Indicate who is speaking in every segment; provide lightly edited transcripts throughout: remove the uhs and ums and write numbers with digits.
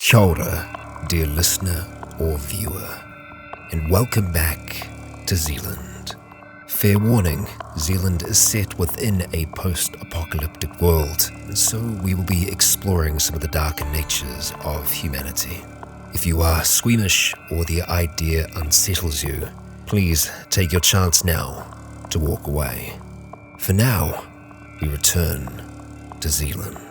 Speaker 1: Kia ora, dear listener or viewer, and welcome back to Zealand. Fair warning, Zealand is set within a post-apocalyptic world, and so we will be exploring some of the darker natures of humanity. If you are squeamish or the idea unsettles you, please take your chance now to walk away. For now, we return to Zealand.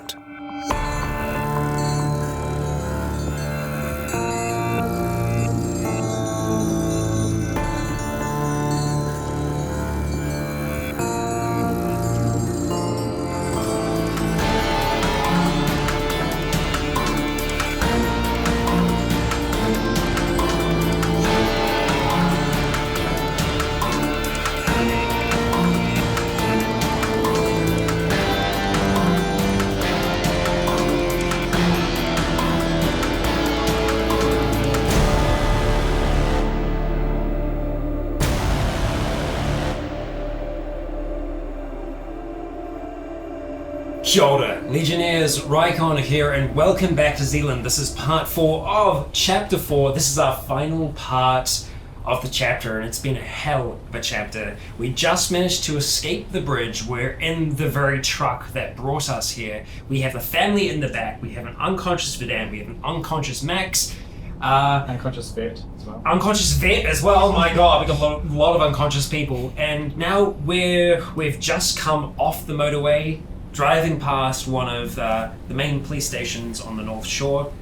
Speaker 2: Kia ora, Legionnaires, Rycon here, and welcome back to Zealand. This is part 4 of Chapter 4. This is our final part of the chapter, and it's been a hell of a chapter. We just managed to escape the bridge. We're in the very truck that brought us here. We have a family in the back. We have an unconscious Vidan. We have an unconscious Max.
Speaker 3: Unconscious vet as well.
Speaker 2: Unconscious vet as well. My god, we got a lot of unconscious people. And now we've just come off the motorway, driving past one of the main police stations on the North Shore,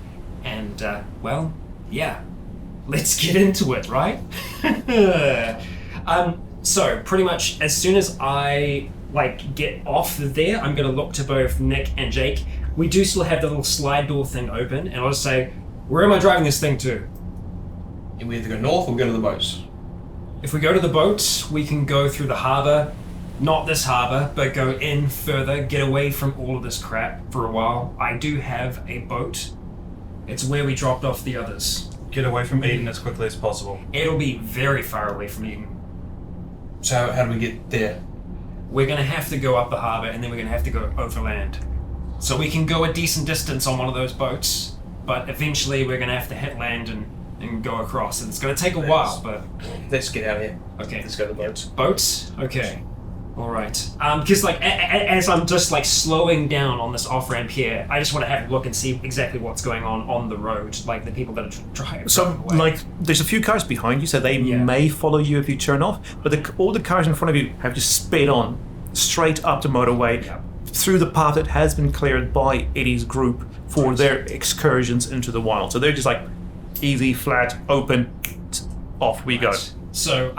Speaker 2: and let's get into it, right? So pretty much as soon as I get off there, I'm gonna look to both Nick and Jake. We do still have the little slide door thing open, and I'll just say, where am I driving this thing to?
Speaker 4: And we either go north or go to the boats.
Speaker 2: If we go to the boat, we can go through the harbour. Not this harbour, but go in further, get away from all of this crap for a while. I do have a boat. It's where we dropped off the others.
Speaker 5: Get away from Eden as quickly as possible.
Speaker 2: It'll be very far away from Eden.
Speaker 4: So how do we get there?
Speaker 2: We're going to have to go up the harbour, and then we're going to have to go overland. So we can go a decent distance on one of those boats, but eventually we're going to have to hit land and go across. And it's going to take a while, but...
Speaker 4: Let's get out of here.
Speaker 2: Okay.
Speaker 4: Let's go to the boats.
Speaker 2: Boats? Okay. Alright. Because as I'm just slowing down on this off-ramp here, I just want to have a look and see exactly what's going on the road, like the people that are driving.
Speaker 5: So, there's a few cars behind you, so they may follow you if you turn off, but all the cars in front of you have just sped on, straight up the motorway, through the path that has been cleared by Eddie's group for their excursions into the wild. So they're just easy, flat, open, off we go.
Speaker 2: So,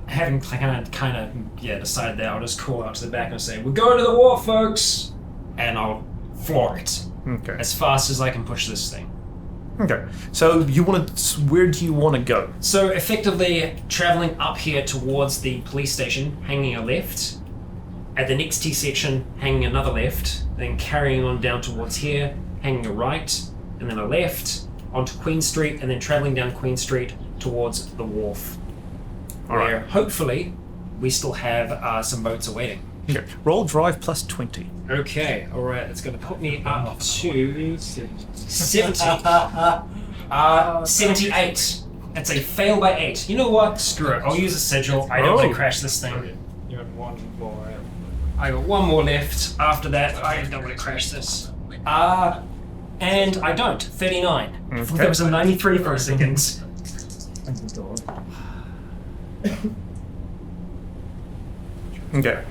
Speaker 2: having kind of decided that, I'll just call out to the back and say, we're going to the wharf, folks! And I'll floor it.
Speaker 5: Okay.
Speaker 2: As fast as I can push this thing.
Speaker 5: Okay. So, where do you want to go?
Speaker 2: So, effectively, travelling up here towards the police station, hanging a left. At the next T-section, hanging another left. Then carrying on down towards here, hanging a right, and then a left, onto Queen Street, and then travelling down Queen Street towards the wharf. Where hopefully we still have some boats awaiting.
Speaker 5: Okay. Roll drive plus 20.
Speaker 2: Okay, alright, it's going to put me up to 70. 78. It's a fail by 8. You know what? Screw it. I'll use a sigil. I don't want to crash this thing.
Speaker 3: You have one more.
Speaker 2: I got one more left. After that, I don't want to crash this. And I don't. 39. I thought that was a 93 for a second.
Speaker 5: Okay.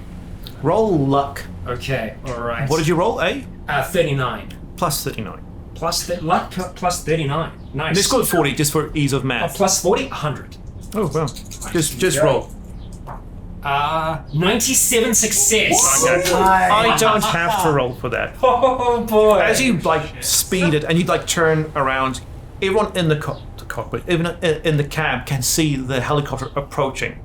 Speaker 5: Roll luck.
Speaker 2: Okay, alright.
Speaker 5: What did you roll?
Speaker 2: 39.
Speaker 5: Plus 39.
Speaker 2: Luck plus 39. Nice.
Speaker 5: Let's go 40 just for ease of math.
Speaker 2: Plus 40? 100.
Speaker 5: Oh, well. Just roll.
Speaker 2: 97 success.
Speaker 5: I don't have to roll for that.
Speaker 2: Oh boy.
Speaker 5: As you speed it and you turn around, everyone in the cockpit, even in the cab, can see the helicopter approaching,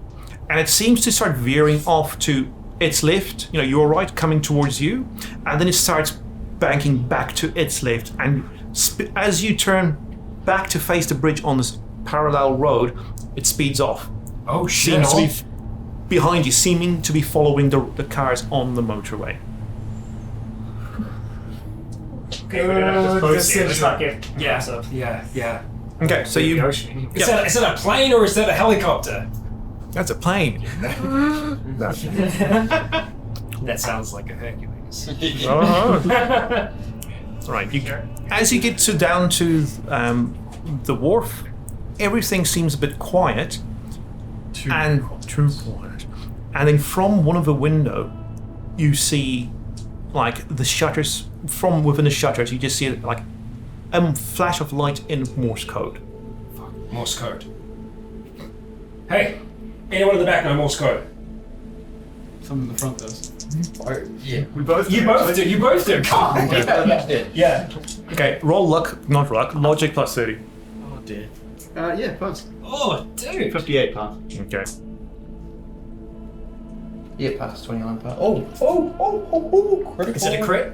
Speaker 5: and it seems to start veering off to its left. Your right coming towards you, and then it starts banking back to its left. And as you turn back to face the bridge on this parallel road, it speeds off.
Speaker 2: Oh shit!
Speaker 5: Seems to be behind you, seeming to be following the cars on the motorway.
Speaker 2: Okay, yeah.
Speaker 5: Okay, so you.
Speaker 2: Is that a plane or is that a helicopter?
Speaker 5: That's a plane.
Speaker 2: That sounds like a Hercules.
Speaker 5: Right. As you get down to the wharf, everything seems a bit quiet. Too quiet. And then from one of the window, you see, like, the shutters. From within the shutters, you just see like a flash of light in Morse code.
Speaker 2: Morse code. Hey, anyone in the back know Morse code?
Speaker 3: Someone in the front does.
Speaker 4: Yeah.
Speaker 3: We both do.
Speaker 2: You both do. Come on. Yeah.
Speaker 5: Okay, roll logic plus 30.
Speaker 3: Oh dear. Yeah, pass.
Speaker 2: Oh, dude.
Speaker 3: 58 pass.
Speaker 5: Okay.
Speaker 4: Yeah, pass 29 pass. Oh, critical.
Speaker 2: Is it a crit?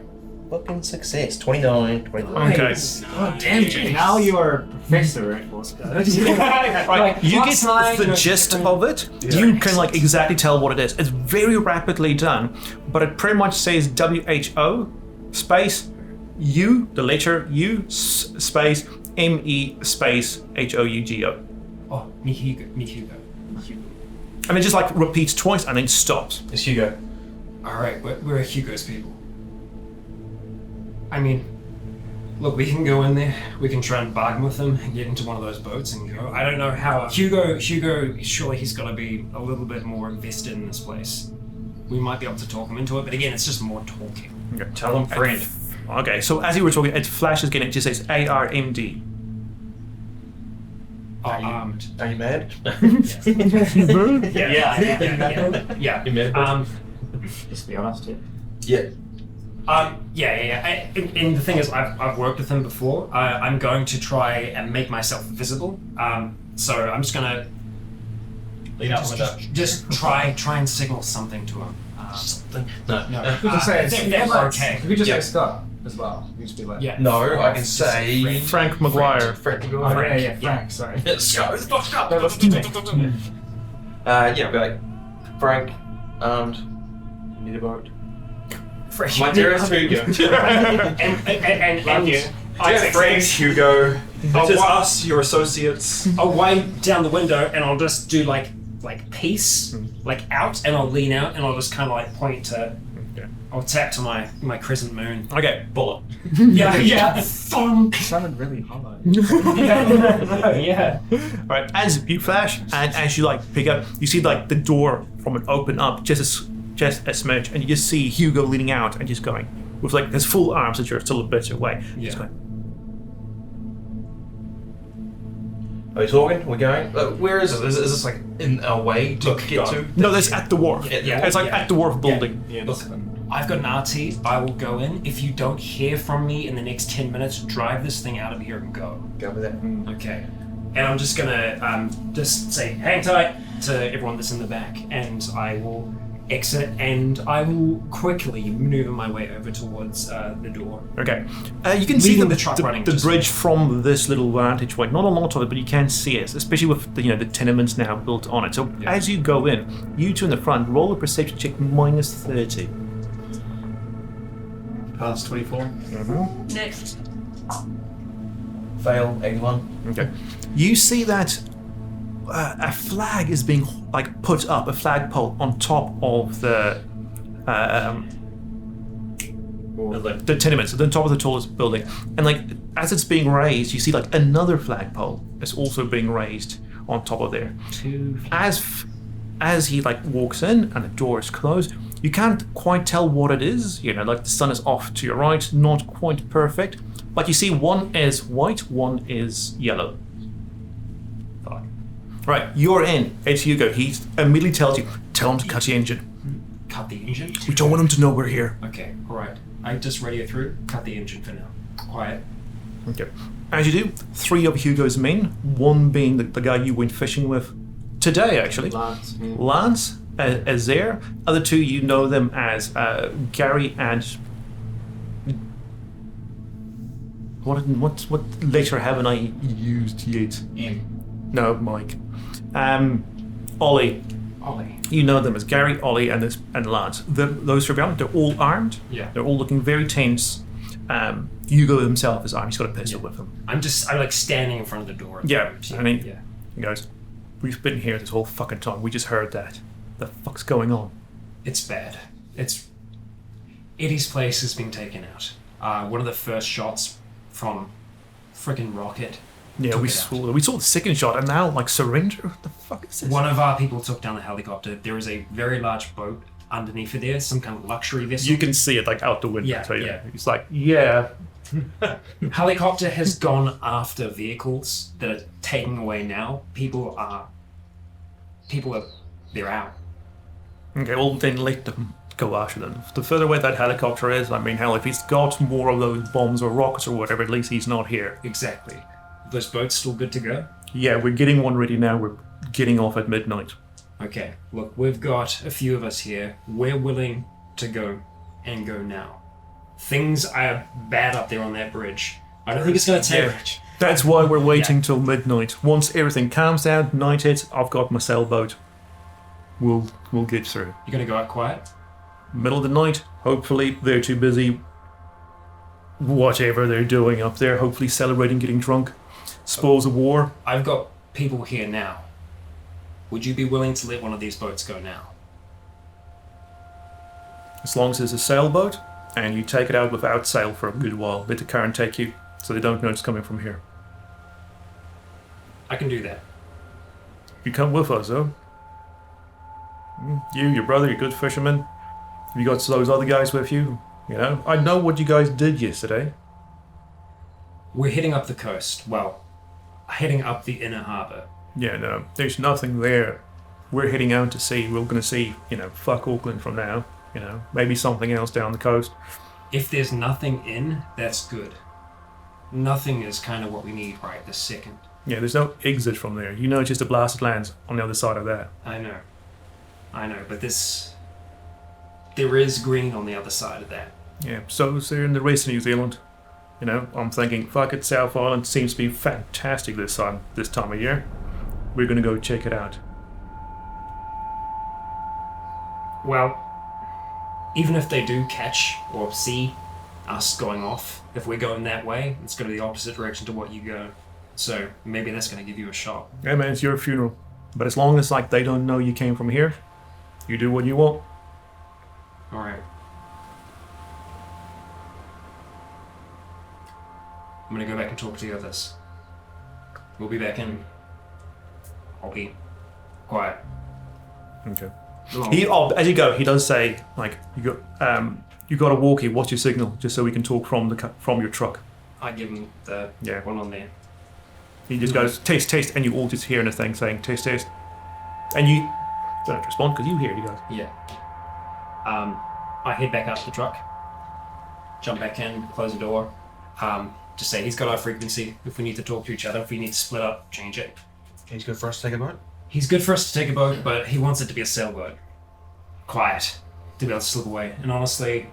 Speaker 4: Fucking success. 29.
Speaker 5: Okay.
Speaker 2: Oh, damn, James.
Speaker 3: Now you are a professor at Morse code.
Speaker 5: Right, you get the gist of it. You can like exactly tell what it is. It's very rapidly done, but it pretty much says WHO space U, the letter U space ME space HOUGO.
Speaker 2: Oh, meet Hugo.
Speaker 5: And it just like repeats twice and then stops.
Speaker 4: It's Hugo.
Speaker 2: Alright, we're Hugo's people. I mean, look, we can go in there, we can try and bargain with him and get into one of those boats and go. I don't know how. Hugo, surely he's got to be a little bit more invested in this place. We might be able to talk him into it, but again, it's just more talking.
Speaker 5: Okay.
Speaker 3: Tell him friend.
Speaker 5: Okay, so as you were talking, it flashes again, it just says ARMD.
Speaker 2: Armed.
Speaker 4: Are you mad?
Speaker 2: Yeah.
Speaker 4: You mad?
Speaker 3: Just be honest here.
Speaker 4: Yeah.
Speaker 2: And the thing is, I've worked with him before. I'm going to try and make myself visible. So I'm just gonna
Speaker 4: Lean out the window.
Speaker 2: just try and signal something to him.
Speaker 4: Something? No.
Speaker 3: You could just say
Speaker 2: they're okay.
Speaker 3: You could just
Speaker 4: Yeah.
Speaker 3: say Scott as well. You just be like.
Speaker 2: Yeah.
Speaker 4: No, I can say
Speaker 5: Frank McGuire.
Speaker 4: Frank.
Speaker 3: Oh, yeah, Frank. Sorry.
Speaker 4: Scott.
Speaker 3: No, listen to me.
Speaker 4: Yeah, I'll be like, Frank, armed, need a boat.
Speaker 2: Fresh.
Speaker 4: My dearest Hugo.
Speaker 2: and you.
Speaker 6: Frank, Hugo. This is us, your associates.
Speaker 2: I'll wave down the window and I'll just do like peace, like out, and I'll lean out and I'll just kind of like point to.
Speaker 5: Okay.
Speaker 2: I'll tap to my crescent moon.
Speaker 5: Okay.
Speaker 2: Bullet. Yeah. Thump.
Speaker 3: It sounded really hollow.
Speaker 2: Yeah.
Speaker 5: Right, as you flash and as you like pick up, you see like the door from it open up just a smidge, and you just see Hugo leaning out and just going with like his full arms that you're still a bit away.
Speaker 2: Yeah.
Speaker 5: Just going,
Speaker 4: Are we talking? We're going? Where is it? Is this like in our way to get to?
Speaker 5: no, that's at the wharf.
Speaker 4: Yeah.
Speaker 5: It's like at the wharf building.
Speaker 3: Yeah,
Speaker 2: Look, I've got an RT. I will go in. If you don't hear from me in the next 10 minutes, drive this thing out of here and go.
Speaker 4: Go with that.
Speaker 2: Okay. And I'm just gonna just say hang tight to everyone that's in the back, and I will exit, and I will quickly maneuver my way over towards the door.
Speaker 5: Okay. You can see
Speaker 2: Leaving the truck running,
Speaker 5: the
Speaker 2: just-
Speaker 5: bridge from this little vantage point. Not a lot of it, but you can see it, especially with the tenements now built on it. So as you go in, you two in the front, roll a perception check minus 30.
Speaker 3: Pass 24.
Speaker 7: Next.
Speaker 4: Fail, 81.
Speaker 5: Okay. You see that a flag is being like put up, a flagpole on top of the tenements, at the top of the tallest building, and like as it's being raised, you see like another flagpole is also being raised on top of there. As he like walks in and the door is closed, you can't quite tell what it is. Like the sun is off to your right, not quite perfect, but you see one is white, one is yellow. Right, you're in. It's Hugo. He immediately tells you, tell him to cut the engine.
Speaker 2: Cut the engine?
Speaker 5: We don't want him to know we're here.
Speaker 2: Okay, alright. I just radio through. Cut the engine for now. Quiet.
Speaker 5: Okay. As you do, 3 of Hugo's men, one being the guy you went fishing with today, actually. Lance is there. Other 2, you know them as Gary and... What letter haven't I used yet? No, Mike. Ollie. You know them as Gary, Ollie, and Lance. Those 3 around, they're all armed.
Speaker 2: Yeah.
Speaker 5: They're all looking very tense. Hugo himself is armed. He's got a pistol with him.
Speaker 2: I'm like standing in front of the door.
Speaker 5: Yeah, and he
Speaker 2: Yeah.
Speaker 5: goes, "We've been here this whole fucking time. We just heard that. The fuck's going on?"
Speaker 2: It's bad. Eddie's place has been taken out. One of the first shots from frickin' rocket.
Speaker 5: Yeah,
Speaker 2: took
Speaker 5: we
Speaker 2: it out.
Speaker 5: saw the second shot, and now like surrender. What the fuck is this?
Speaker 2: One of our people took down the helicopter. There is a very large boat underneath it there, some kind of luxury vessel.
Speaker 5: You can see it like out the window.
Speaker 2: Yeah,
Speaker 5: so
Speaker 2: yeah.
Speaker 5: It's like, yeah.
Speaker 2: Helicopter has gone after vehicles that are taking away now. People are, they're out.
Speaker 5: Okay, well then let them go after them. The further away that helicopter is, I mean, hell, if he's got more of those bombs or rockets or whatever, at least he's not here.
Speaker 2: Exactly. Those boats still good to go?
Speaker 5: Yeah, we're getting one ready now. We're getting off at midnight.
Speaker 2: Okay, look, we've got a few of us here. We're willing to go and go now. Things are bad up there on that bridge. I don't think it's going to take much.
Speaker 5: That's why we're waiting till midnight. Once everything calms down, night hits, I've got my sailboat. We'll get through.
Speaker 2: You're going to go out quiet?
Speaker 5: Middle of the night, hopefully they're too busy whatever they're doing up there, hopefully celebrating getting drunk. Spoils of war.
Speaker 2: I've got people here now. Would you be willing to let one of these boats go now?
Speaker 5: As long as it's a sailboat, and you take it out without sail for a good while. Let the current take you, so they don't know it's coming from here.
Speaker 2: I can do that.
Speaker 5: You come with us, though. You, your brother, your good fisherman. Have you got those other guys with you? You know, I know what you guys did yesterday.
Speaker 2: We're heading up the coast. Well, heading up the inner harbour.
Speaker 5: Yeah, no, there's nothing there. We're heading out to sea. We're going to see, fuck Auckland from now. Maybe something else down the coast.
Speaker 2: If there's nothing in, that's good. Nothing is kind of what we need right this second.
Speaker 5: Yeah, there's no exit from there. It's just a blasted lands on the other side of that.
Speaker 2: I know, but there is green on the other side of that.
Speaker 5: Yeah, so is there in the rest of New Zealand. I'm thinking, fuck it, South Island seems to be fantastic this time of year. We're going to go check it out.
Speaker 2: Well, even if they do catch or see us going off, if we're going that way, it's going to be the opposite direction to what you go. So maybe that's going to give you a shot.
Speaker 5: Yeah, man, it's your funeral. But as long as they don't know you came from here, you do what you want.
Speaker 2: All right. I'm going to go back and talk to the others. We'll be back in. I'll be quiet.
Speaker 5: Okay. As you go, he does say, you got a walkie. What's your signal? Just so we can talk from your truck.
Speaker 2: I give him the one on there.
Speaker 5: He just goes, taste, and you all just hear the thing saying, taste. And you don't have to respond because you hear it, he goes.
Speaker 2: Yeah. I head back up to the truck, jump back in, close the door. Just say he's got our frequency. If we need to talk to each other, if we need to split up, change it.
Speaker 4: He's good for us to take a boat?
Speaker 2: He's good for us to take a boat, but he wants it to be a sailboat. Quiet. To be able to slip away. And honestly,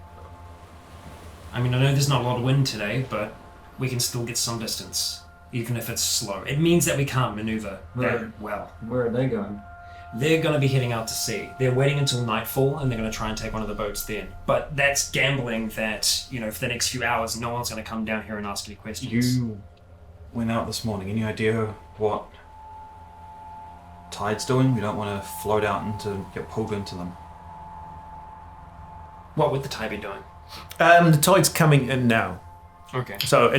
Speaker 2: I know there's not a lot of wind today, but we can still get some distance, even if it's slow. It means that we can't maneuver that well.
Speaker 3: Where are they going?
Speaker 2: They're going to be heading out to sea. They're waiting until nightfall, and they're going to try and take one of the boats then. But that's gambling that, for the next few hours, no one's going to come down here and ask any questions.
Speaker 6: You went out this morning. Any idea what tide's doing? We don't want to float out and get pulled into them.
Speaker 2: What would the tide be doing?
Speaker 5: The tide's coming in now.
Speaker 2: Okay.
Speaker 5: So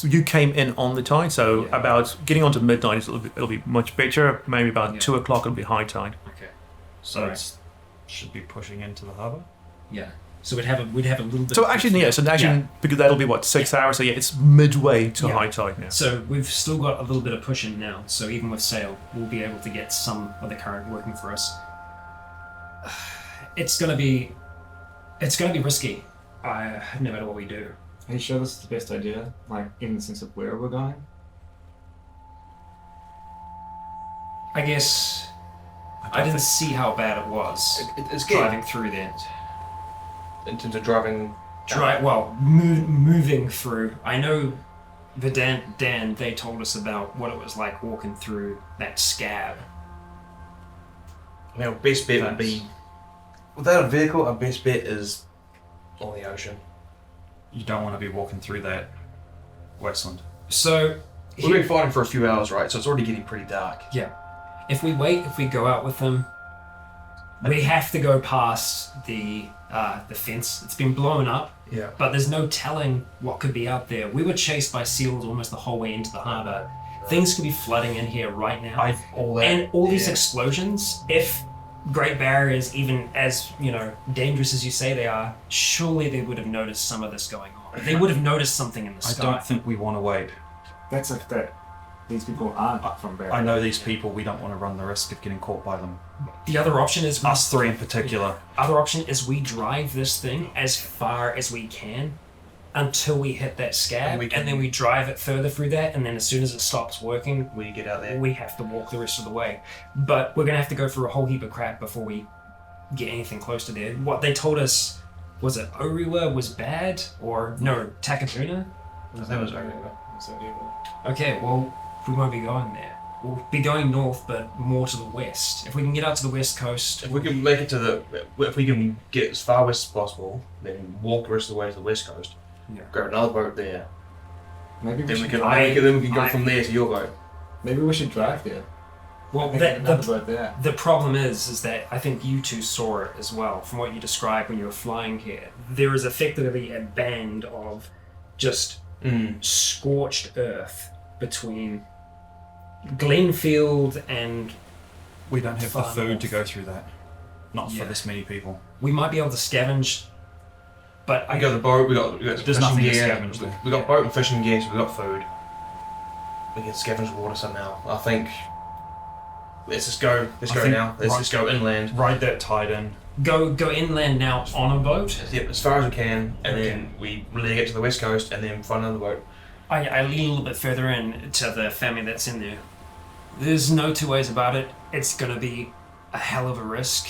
Speaker 5: you came in on the tide, so about getting onto midnight, it'll be much better. Maybe about 2 o'clock it'll be high tide.
Speaker 2: Okay.
Speaker 6: So it should be pushing into the harbour.
Speaker 2: Yeah. So we'd have a little bit.
Speaker 5: So actually, because that'll be 6 hours. So it's midway to high tide now.
Speaker 2: So we've still got a little bit of push in now. So even with sail, we'll be able to get some of the current working for us. It's gonna be risky. No matter what we do.
Speaker 3: Are you sure this is the best idea? In the sense of where we're going?
Speaker 2: I guess I didn't see how bad it was
Speaker 4: It's
Speaker 2: driving through there.
Speaker 4: in terms of driving.
Speaker 2: Moving through. I know the Dan, they told us about what it was like walking through that scab.
Speaker 4: Our best bet would be, without a vehicle, our best bet is on the ocean.
Speaker 6: You don't want to be walking through that wasteland.
Speaker 2: So
Speaker 4: We've been fighting for a few hours, right? So it's already getting pretty dark.
Speaker 2: yeah, if we go out with them, we have to go past the fence. It's been blown up.
Speaker 4: Yeah.
Speaker 2: But there's no telling what could be out there. We were chased by seals almost the whole way into the harbour. Things could be flooding in here right now. All these explosions, if Great Barrier is even as, dangerous as you say they are, surely they would have noticed some of this going on. They would have noticed something in the
Speaker 6: I
Speaker 2: sky.
Speaker 6: don't think we want to wait.
Speaker 3: That's if these people aren't from Barrier.
Speaker 6: I know these people. We don't want to run the risk of getting caught by them.
Speaker 2: The other option is
Speaker 6: Us three in particular.
Speaker 2: Other option is we drive this thing as far as we can until we hit that scab, and then we drive it further through that, and then as soon as it stops working,
Speaker 4: We get out there.
Speaker 2: we have to walk the rest of the way. But we're going to have to go through a whole heap of crap before we get anything close to there. What they told us, was it Oriwa was bad? Or, no, Takatuna?
Speaker 4: His name was Oriwa.
Speaker 2: Okay, well, we won't be going there. We'll be going north, but more to the west. If we can get out to the west coast...
Speaker 4: If we can make it if we can get as far west as possible, then walk the rest of the way to the west coast, grab another boat there,
Speaker 3: Maybe we
Speaker 4: then we
Speaker 3: should
Speaker 4: can
Speaker 3: drive.
Speaker 4: then we can go from there to your boat.
Speaker 3: Maybe we should drive there.
Speaker 2: Well,
Speaker 3: Make another boat there.
Speaker 2: the problem is that I think you two saw it as well, from what you described when you were flying here. There is effectively a band of just scorched earth between Glenfield and...
Speaker 6: We don't have the
Speaker 2: Far
Speaker 6: food
Speaker 2: north.
Speaker 6: to go through that. Not for
Speaker 2: Yeah.
Speaker 6: this many people.
Speaker 2: We might be able to scavenge, but
Speaker 4: We got the boat. We got
Speaker 6: There's
Speaker 4: fishing
Speaker 6: nothing to
Speaker 4: gear.
Speaker 6: scavenge there.
Speaker 4: We got boat and fishing gear. So we got food. We can scavenge water somehow. I think. Let's just go. Let's
Speaker 6: I
Speaker 4: go
Speaker 6: think
Speaker 4: now. Let's
Speaker 6: right-
Speaker 4: just go inland.
Speaker 6: Ride that tide in.
Speaker 2: go inland now on a boat.
Speaker 4: Yep, as far as we can, and
Speaker 2: Okay.
Speaker 4: then we leg it to the west coast, and then find another boat.
Speaker 2: I lean a little bit further in to the family that's in there. There's no two ways about it. It's gonna be a hell of a risk.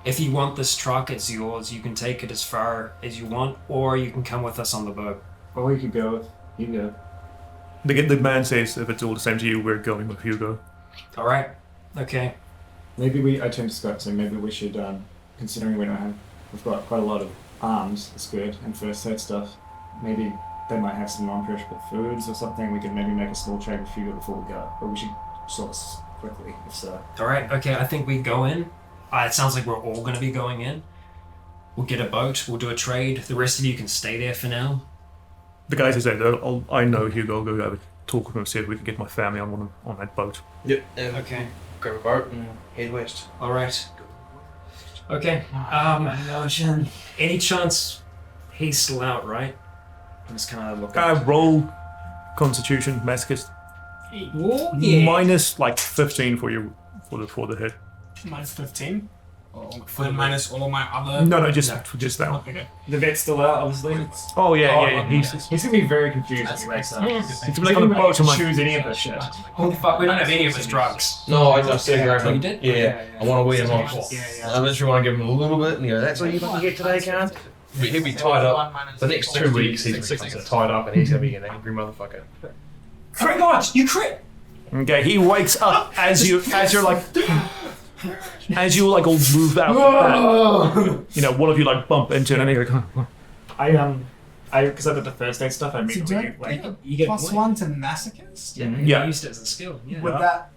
Speaker 2: If you want this truck, it's yours. You can take it as far as you want, or you can come with us on the boat.
Speaker 3: Or we could go with Hugo.
Speaker 5: The man says, if it's all the same to you, we're going with Hugo.
Speaker 2: All right. Okay.
Speaker 3: Maybe I turned to Scott, so maybe we should, considering we've got quite a lot of arms, that's good, and first aid stuff, maybe they might have some non-perishable foods or something. We can maybe make a small trade with Hugo before we go, but we should sort this quickly, if so.
Speaker 2: All right. Okay. I think we go in. It sounds like we're all going to be going in. We'll get a boat. We'll do a trade. The rest of you can stay there for now.
Speaker 5: The guy says, I know Hugo, I'll go have a talk with him, see if we can get my family on that boat.
Speaker 4: Yep.
Speaker 2: Okay.
Speaker 4: Grab a boat and head west.
Speaker 2: All right. Okay. Any chance he's still out, right? I'm just kind of looking.
Speaker 5: Roll Constitution, Masochist.
Speaker 2: Oh, yeah.
Speaker 5: Minus like 15 for you for the hit.
Speaker 7: Minus 15? For minus all my other...
Speaker 5: No, just that one.
Speaker 7: Okay.
Speaker 3: The vet's still out, obviously.
Speaker 5: Oh yeah. He's
Speaker 3: He's gonna be very confused when he wakes up.
Speaker 5: he's like on the boat. I'm like,
Speaker 3: choose any of this shit.
Speaker 2: Holy fuck, we don't have any of his drugs.
Speaker 4: No, I just said grab
Speaker 2: Oh,
Speaker 4: him.
Speaker 2: you did?
Speaker 4: Yeah. I want to weed him off.
Speaker 3: Yeah.
Speaker 4: I literally want to give him a little bit, and he goes, "That's all you fucking get today, cunt." He'll be tied up. The next 2 weeks, he's tied up, and he's gonna be an angry motherfucker.
Speaker 2: Crit God, you crit!
Speaker 5: okay, he wakes up as you're like all moved out. One of you like bump into it, and you're like,
Speaker 3: because I did the first aid stuff, I
Speaker 7: So do I
Speaker 3: immediately
Speaker 7: get
Speaker 2: you get
Speaker 7: plus
Speaker 2: one.
Speaker 7: 1 to masochist?
Speaker 5: Yeah.
Speaker 2: I used it as a skill. Yeah.
Speaker 7: Would that...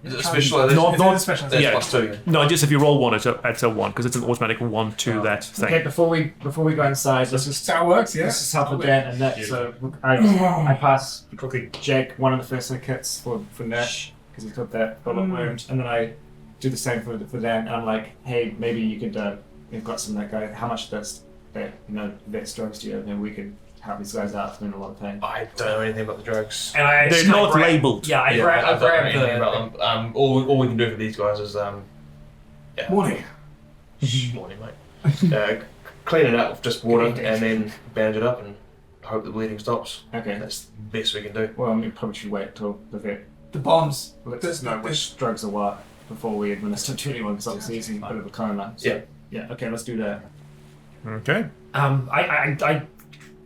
Speaker 4: Is it a special?
Speaker 5: Not-
Speaker 7: Is it a special?
Speaker 4: That's
Speaker 5: yeah.
Speaker 4: plus 2.
Speaker 5: no, just if you roll one, it's a 1 because it's an automatic 1 to that thing.
Speaker 3: Okay, before we go inside, let's just
Speaker 7: That's how it works, yeah?
Speaker 3: let's just help with that and that. So I pass quickly Jake one of the first aid kits for Nash because he's got that bullet wound, and then I do the same for Dan, and I'm like, hey, maybe you could you've got some of that guy. How much that vet drugs do you have? And we could help these guys out. They're in a lot of pain.
Speaker 4: I don't know anything about the drugs.
Speaker 2: And I
Speaker 5: They're
Speaker 2: just kinda
Speaker 5: not
Speaker 2: grab-
Speaker 5: labelled.
Speaker 2: Yeah, I
Speaker 4: I
Speaker 2: grab
Speaker 4: don't know anything
Speaker 2: the...
Speaker 4: about them. All we can do for these guys is
Speaker 3: Morning.
Speaker 4: morning, mate. Clean it up with just water, and then bandage it up, and hope the bleeding stops.
Speaker 3: Okay.
Speaker 4: That's the best we can do.
Speaker 3: Well, we probably should wait till the vet
Speaker 7: The bombs.
Speaker 3: lets us know which drugs are what before we administer to anyone, because obviously he's in a bit of a coma. So, yeah. Okay, let's do that.
Speaker 5: Okay.
Speaker 2: I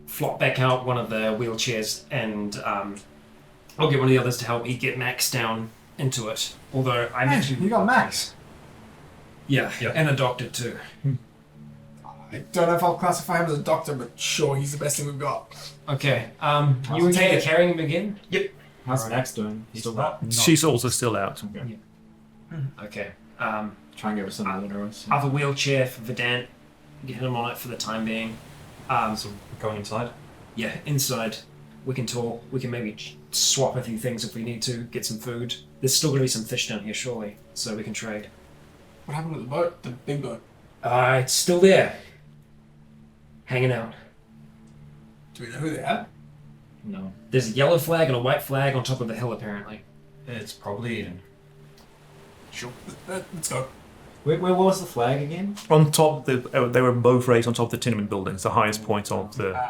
Speaker 2: flop back out one of the wheelchairs and I'll get one of the others to help me get Max down into it. Although I
Speaker 7: Hey,
Speaker 2: mentioned...
Speaker 7: you got Max.
Speaker 2: Yeah, and a doctor too.
Speaker 7: I don't know if I'll classify him as a doctor, but sure, he's the best thing we've got.
Speaker 2: Okay. You okay to carrying him again?
Speaker 3: Yep. How's Max doing? He's still out.
Speaker 5: She's also still out.
Speaker 3: Okay.
Speaker 2: Okay.
Speaker 3: Try and give her some water.
Speaker 2: Other wheelchair for Verdant. Get him on it for the time being.
Speaker 6: So we're going inside.
Speaker 2: Yeah, inside. We can talk. We can maybe swap a few things if we need to. Get some food. There's still going to be some fish down here, surely, so we can trade.
Speaker 7: What happened to the boat? The big boat?
Speaker 2: It's still there. Hanging out.
Speaker 7: Do we know who they are?
Speaker 3: No.
Speaker 2: There's a yellow flag and a white flag on top of the hill, apparently.
Speaker 6: It's probably in.
Speaker 7: Sure. Let's go.
Speaker 3: Where was the flag again?
Speaker 5: On top, they were both raised on top of the tenement buildings, the highest point of the.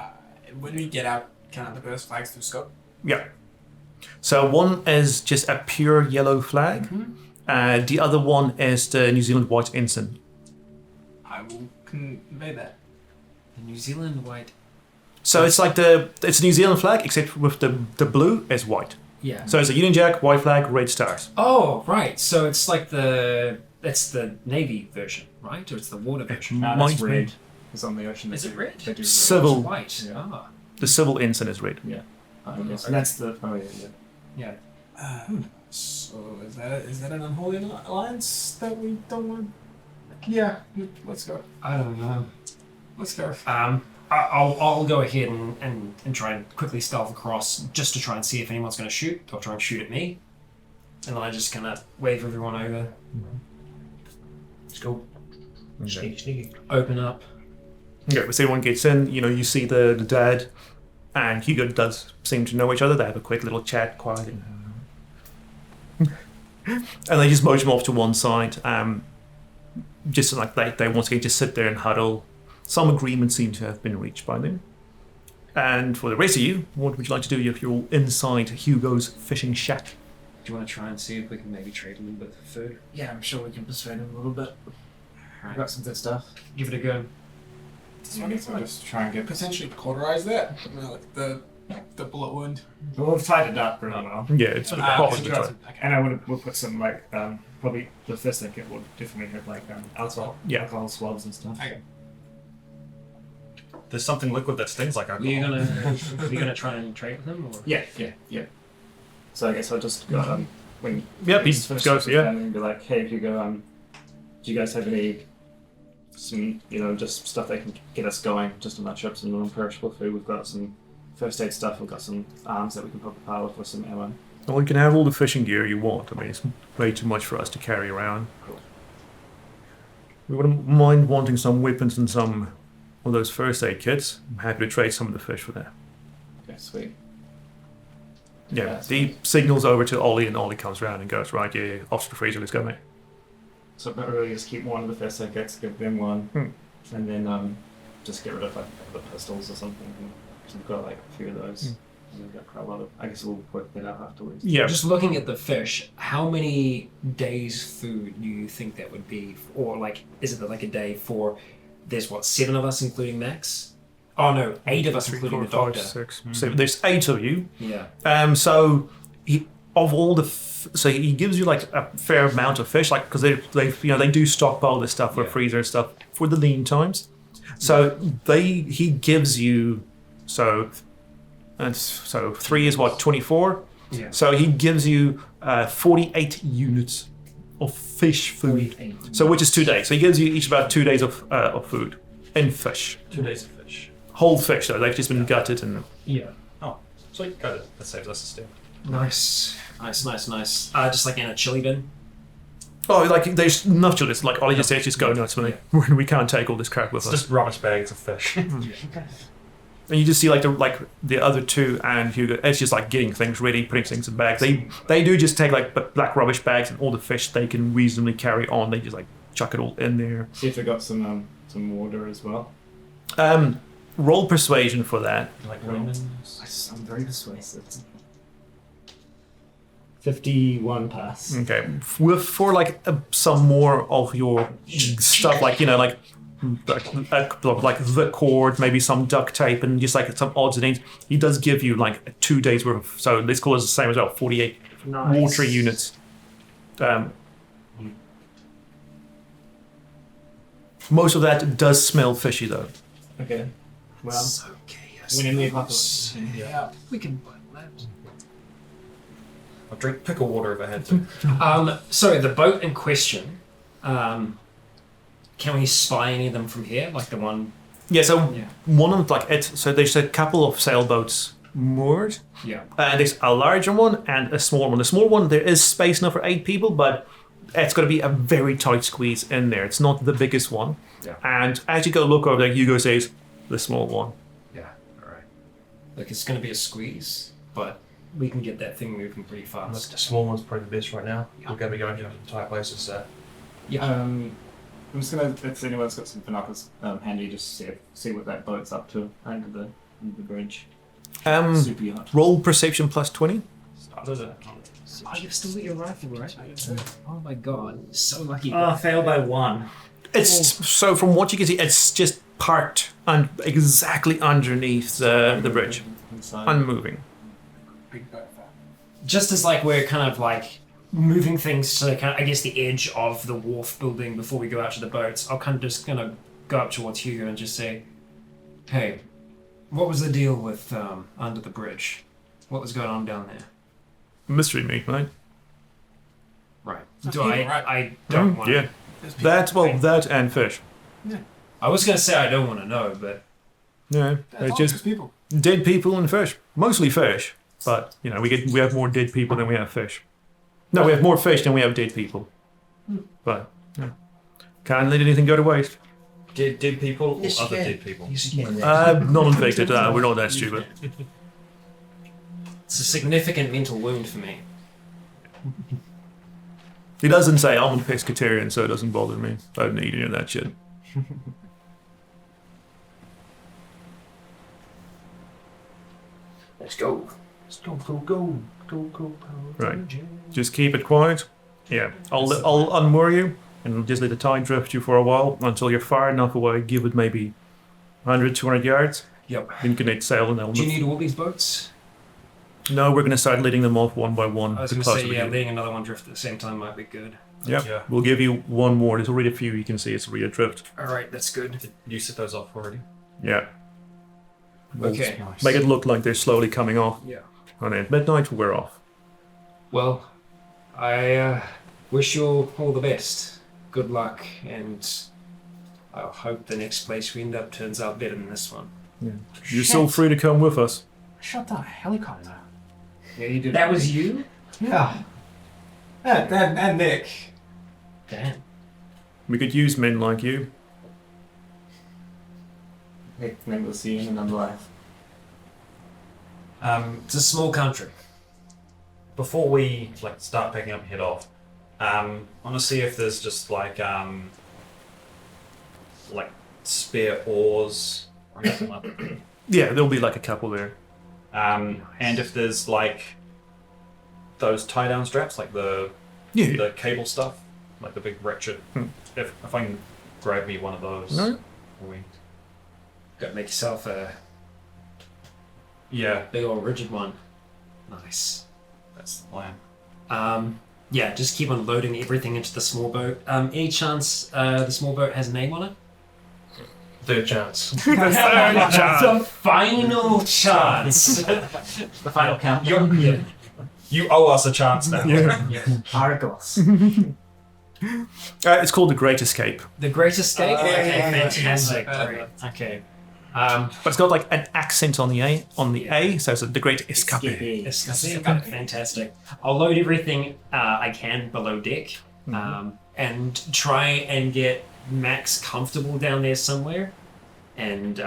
Speaker 7: When we get out, can the first flags through scope?
Speaker 5: Yeah. So one is just a pure yellow flag. The other one is the New Zealand white ensign.
Speaker 7: I will convey that.
Speaker 2: The New Zealand white.
Speaker 5: So it's like it's a New Zealand flag, except with the blue is white.
Speaker 2: Yeah.
Speaker 5: So it's a Union Jack, white flag, red stars.
Speaker 2: Oh, right. So it's like it's the Navy version, right? Or it's the water version?
Speaker 3: No,
Speaker 5: Might
Speaker 3: that's
Speaker 5: be.
Speaker 3: red. It's on the ocean.
Speaker 2: Is it red?
Speaker 3: They do
Speaker 5: Civil.
Speaker 2: It's white.
Speaker 3: Yeah.
Speaker 2: Ah.
Speaker 5: The civil ensign is red.
Speaker 3: Yeah. Yes. And that's the. Oh yeah.
Speaker 2: Yeah.
Speaker 7: So is that an unholy alliance that we don't want? Yeah. Let's go.
Speaker 2: I don't know.
Speaker 7: Let's go.
Speaker 2: I'll go ahead and try and quickly stealth across just to try and see if anyone's going to shoot. They'll try and shoot at me. And then I just kind of wave everyone over. Let's go. Sneaky, sneaky. Open up.
Speaker 5: Yeah, so everyone gets in, you see the dad and Hugo does seem to know each other. They have a quick little chat, quietly. And they just motion off to one side. Just like they once again just sit there and huddle. Some agreement seems to have been reached by them. And for the rest of you, what would you like to do if you're all inside Hugo's fishing shack?
Speaker 2: Do you want to try and see if we can maybe trade a little bit of food?
Speaker 3: Yeah, I'm sure we can persuade him a little bit.
Speaker 2: Right.
Speaker 3: Got some good stuff.
Speaker 2: Give it a go.
Speaker 3: I guess I'll just try and get.
Speaker 7: Potentially cauterize that. Like the bullet wound.
Speaker 3: Well, we've tied it up pretty well.
Speaker 5: Yeah, it's proper to try.
Speaker 3: And I we'll put some probably the first thing it would definitely have alcohol swabs and stuff.
Speaker 7: Okay.
Speaker 6: There's something liquid that stings like alcohol.
Speaker 2: Are you gonna try and trade with him? Or?
Speaker 3: Yeah. So I guess I'll just go when.
Speaker 5: Yep,
Speaker 3: he's
Speaker 5: he goes, yeah.
Speaker 3: And be like, hey, Hugo, do you guys have some just stuff that can get us going just on our trips and non-perishable food? We've got some first aid stuff. We've got some arms that we can pop apart with for some ammo.
Speaker 5: Well, you can have all the fishing gear you want. I mean, it's way too much for us to carry around.
Speaker 3: Cool.
Speaker 5: We wouldn't mind wanting some weapons and some of those first aid kits. I'm happy to trade some of the fish for that.
Speaker 3: Okay, sweet.
Speaker 5: Yeah, he signals over to Ollie, and Ollie comes around and goes, right, yeah, off to the freezer, let's go, mate.
Speaker 3: So really just keep one of the first aid kits, give them one, and then just get rid of the pistols or something. Because we've got a few of those. And we've got quite a lot of. I guess we'll work that out afterwards.
Speaker 5: Yeah.
Speaker 2: Just looking at the fish, how many days' food do you think that would be? Or is it a day for? There's 7 of us, including Max. Oh no, 8 of us, including the doctor.
Speaker 5: 6, 7. There's 8 of you.
Speaker 2: Yeah.
Speaker 5: So he gives you a fair amount of fish, because they do stockpile this stuff for freezer and stuff for the lean times. So he gives you 3 is 24.
Speaker 2: Yeah.
Speaker 5: So he gives you 48 units of fish food.
Speaker 2: 48.
Speaker 5: So which is 2 days. So he gives you each about 2 days of food in fish.
Speaker 6: 2 days of fish.
Speaker 5: Whole fish though. They've just been gutted and.
Speaker 2: Yeah.
Speaker 6: Oh, sweet. Got it. That saves us a step.
Speaker 2: Nice. Just in a chili bin.
Speaker 5: Oh, there's enough to this. Ollie just says, just go nuts, man. We can't take all this crap with
Speaker 6: It's
Speaker 5: us.
Speaker 6: just rubbish bags of fish.
Speaker 5: And you just see the other 2 and Hugo. It's just getting things ready, putting things in bags. They do just take black rubbish bags and all the fish they can reasonably carry on. They just chuck it all in there.
Speaker 3: See if they got some water as well.
Speaker 5: Roll persuasion for that.
Speaker 6: Lemons.
Speaker 3: I'm very persuasive. 51 pass.
Speaker 5: Okay, for some more of your stuff, the cord, maybe some duct tape, and just some odds and ends. He does give you 2 days worth of, so let's call it the same as well, 48 water units. Most of that does smell fishy, though.
Speaker 3: Okay. Well,
Speaker 2: So chaos.
Speaker 3: we need the apocalypse.
Speaker 7: Yeah.
Speaker 2: We can buy that.
Speaker 6: I'll drink pickle water if I had to.
Speaker 2: So the boat in question, can we spy any of them from here? Like the one?
Speaker 5: Yeah, so
Speaker 2: Yeah.
Speaker 5: one of them, so there's a couple of sailboats moored.
Speaker 2: Yeah.
Speaker 5: There's a larger one and a small one. The small one, there is space enough for 8 people, but it's going to be a very tight squeeze in there. It's not the biggest one.
Speaker 2: Yeah.
Speaker 5: And as you go look over there, Hugo says, the small one.
Speaker 2: Yeah. All right. Look, it's going to be a squeeze, but we can get that thing moving pretty
Speaker 4: Look,
Speaker 2: fast.
Speaker 4: the small one's probably the best right now. We're going to be going to entire places. So.
Speaker 3: I'm just gonna, if anyone's got some binoculars handy, just see what that boat's up to under the bridge. Super yacht.
Speaker 5: Roll perception plus 20.
Speaker 2: Oh, you've still got your rifle, right? Oh my god, so lucky.
Speaker 3: Oh, fail by 1.
Speaker 5: It's so from what you can see, it's just parked exactly underneath the bridge,
Speaker 3: Inside.
Speaker 5: unmoving.
Speaker 7: Big boat.
Speaker 2: Just as like we're kind of like moving things to kind of, I guess, the edge of the wharf building before we go out to the boats, I'll kind of just gonna go up towards Hugo and just say, "Hey, what was the deal with under the bridge? What was going on down there?"
Speaker 5: Mystery meat, right?
Speaker 2: Right.
Speaker 7: People, right?
Speaker 2: I don't want.
Speaker 5: Yeah. That and fish.
Speaker 2: I was gonna say I don't want to know, but
Speaker 5: Yeah, it's just
Speaker 7: people.
Speaker 5: dead people and fish. Mostly fish, but you know we have more dead people than we have fish. No, we have more fish than we have dead people. But yeah. Can't let anything go to waste.
Speaker 6: Dead people or other dead people?
Speaker 5: Not infected. We're not that stupid.
Speaker 2: it's a significant mental wound for me.
Speaker 5: He doesn't say I'm a pescatarian, so it doesn't bother me. I don't eat any of that shit.
Speaker 2: Let's go.
Speaker 6: Go.
Speaker 5: Right. Just keep it quiet. Yeah. I'll unmoor you and just let the tide drift you for a while until you're far enough away. Give it maybe 100, 200 yards.
Speaker 2: Yep.
Speaker 5: Then you can let sail and they'll
Speaker 2: Do you need all these boats?
Speaker 5: No, we're going to start letting them off one by one.
Speaker 2: I was
Speaker 5: the
Speaker 2: going to
Speaker 5: closer
Speaker 2: say,
Speaker 5: we
Speaker 2: yeah,
Speaker 5: get.
Speaker 2: letting another one drift at the same time might be good.
Speaker 5: Yep.
Speaker 6: Yeah.
Speaker 5: We'll give you one more. There's already a few you can see. It's already adrift.
Speaker 2: All right, that's good.
Speaker 6: Did you set those off already?
Speaker 5: Yeah.
Speaker 2: Okay.
Speaker 5: Make it look like they're slowly coming off.
Speaker 2: Yeah.
Speaker 5: And then at midnight, we're off.
Speaker 2: Well, I wish you all the best. Good luck, and I hope the next place we end up turns out better than this one.
Speaker 5: You're still free to come with us.
Speaker 7: Shot that helicopter.
Speaker 3: Yeah, you did.
Speaker 2: That was you?
Speaker 7: Yeah. And Nick.
Speaker 2: Damn.
Speaker 5: We could use men like you.
Speaker 3: Hey, maybe we'll see you in another life.
Speaker 2: It's a small country.
Speaker 6: Before we start packing up and head off, I want to see if there's just spare oars or something like that.
Speaker 5: Yeah, there'll be like a couple there.
Speaker 6: And if there's those tie down straps, the cable stuff, the big ratchet. If I can grab me one of those.
Speaker 5: No.
Speaker 2: Gotta make yourself a
Speaker 6: Yeah,
Speaker 2: big old rigid one. Nice.
Speaker 6: that's the plan.
Speaker 2: Yeah, just keep on loading everything into the small boat. Any chance the small boat has a name on it?
Speaker 4: Third chance.
Speaker 2: The final chance.
Speaker 3: The final count.
Speaker 6: You owe us a chance now.
Speaker 3: Argos.
Speaker 5: It's called The Great Escape.
Speaker 2: The Great Escape? Okay,
Speaker 3: yeah.
Speaker 2: fantastic. Great. Okay.
Speaker 5: But it's got like an accent on the A, so it's The Great Escape.
Speaker 2: Fantastic. I'll load everything I can below deck and try and get Max comfortable down there somewhere and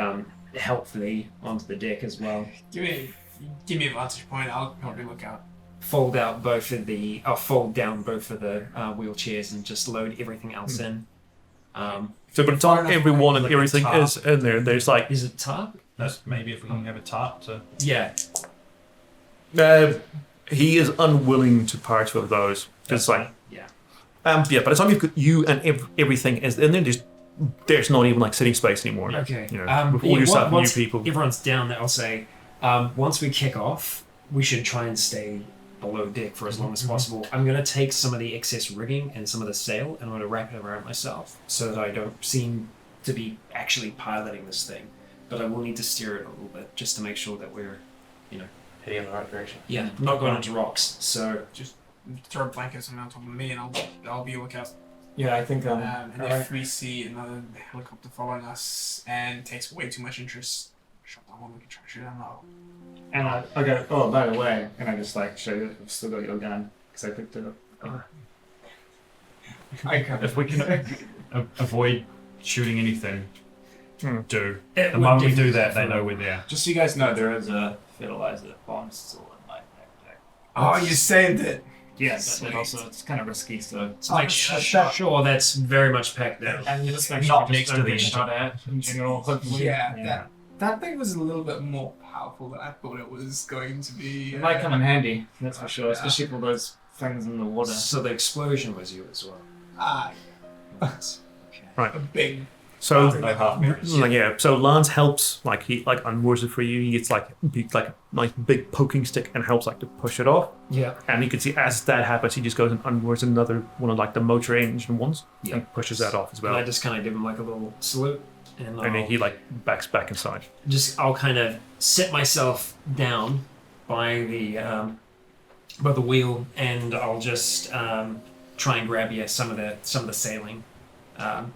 Speaker 2: helpfully onto the deck as well.
Speaker 7: Give me a vantage point. I'll probably look out.
Speaker 2: Fold down both of the wheelchairs and just load everything else in.
Speaker 5: So by the time everyone and everything is in there, there's like...
Speaker 2: Is it tarp?
Speaker 6: Maybe if we can have a tarp to.
Speaker 2: Yeah.
Speaker 5: He is unwilling to part with those. It's like...
Speaker 2: Yeah.
Speaker 5: By the time you've got you and everything is in there, there's not even sitting space anymore.
Speaker 2: Okay.
Speaker 5: You know, with all your stuff and new
Speaker 2: once
Speaker 5: people.
Speaker 2: everyone's down there, I'll say, once we kick off, we should try and stay below deck for as long as possible. I'm going to take some of the excess rigging and some of the sail, and I'm going to wrap it around myself so that I don't seem to be actually piloting this thing. But I will need to steer it a little bit just to make sure that we're,
Speaker 4: Heading in the right direction.
Speaker 2: yeah, not going into rocks. So
Speaker 7: Just throw blankets on top of me, and I'll be a lookout.
Speaker 3: Yeah, I think
Speaker 7: And if we see another helicopter following us and takes way too much interest, shut that one. We can try to shoot them out.
Speaker 3: and I'll go. Oh, by the way, and I just like show you I've still got your gun because I picked it up.
Speaker 6: If we can avoid shooting anything, do.
Speaker 2: It
Speaker 6: The
Speaker 2: would
Speaker 6: moment we do
Speaker 2: definitely
Speaker 6: that, they
Speaker 2: prefer-
Speaker 6: know we're there.
Speaker 3: Just so you guys know, there is a fertilizer bomb still in my backpack.
Speaker 7: Oh, you saved it.
Speaker 3: Yes,
Speaker 7: Sweet.
Speaker 3: but also it's kind of risky, so
Speaker 2: It's like, sure, that's very much packed down.
Speaker 3: and you just make
Speaker 6: Not
Speaker 3: sure
Speaker 6: next to
Speaker 3: don't
Speaker 6: the
Speaker 3: get shot at in general. Hopefully.
Speaker 7: Yeah, that thing was a little bit more powerful than I thought it was going to be.
Speaker 3: It might come in handy, that's for sure, especially for those things in the water.
Speaker 2: So the explosion was you as well.
Speaker 7: A big.
Speaker 5: So
Speaker 6: No half measures.
Speaker 5: so Lance helps, like he unmoors it for you. He gets like a nice big poking stick and helps like to push it off.
Speaker 2: Yeah.
Speaker 5: And you can see as that happens, he just goes and unmoors another one of like the motor engine ones and pushes that off as well.
Speaker 2: And I just kind of give him like a little salute, and
Speaker 5: And then he like backs back inside.
Speaker 2: I'll kind of sit myself down by the wheel, and I'll just try and grab some of the sailing,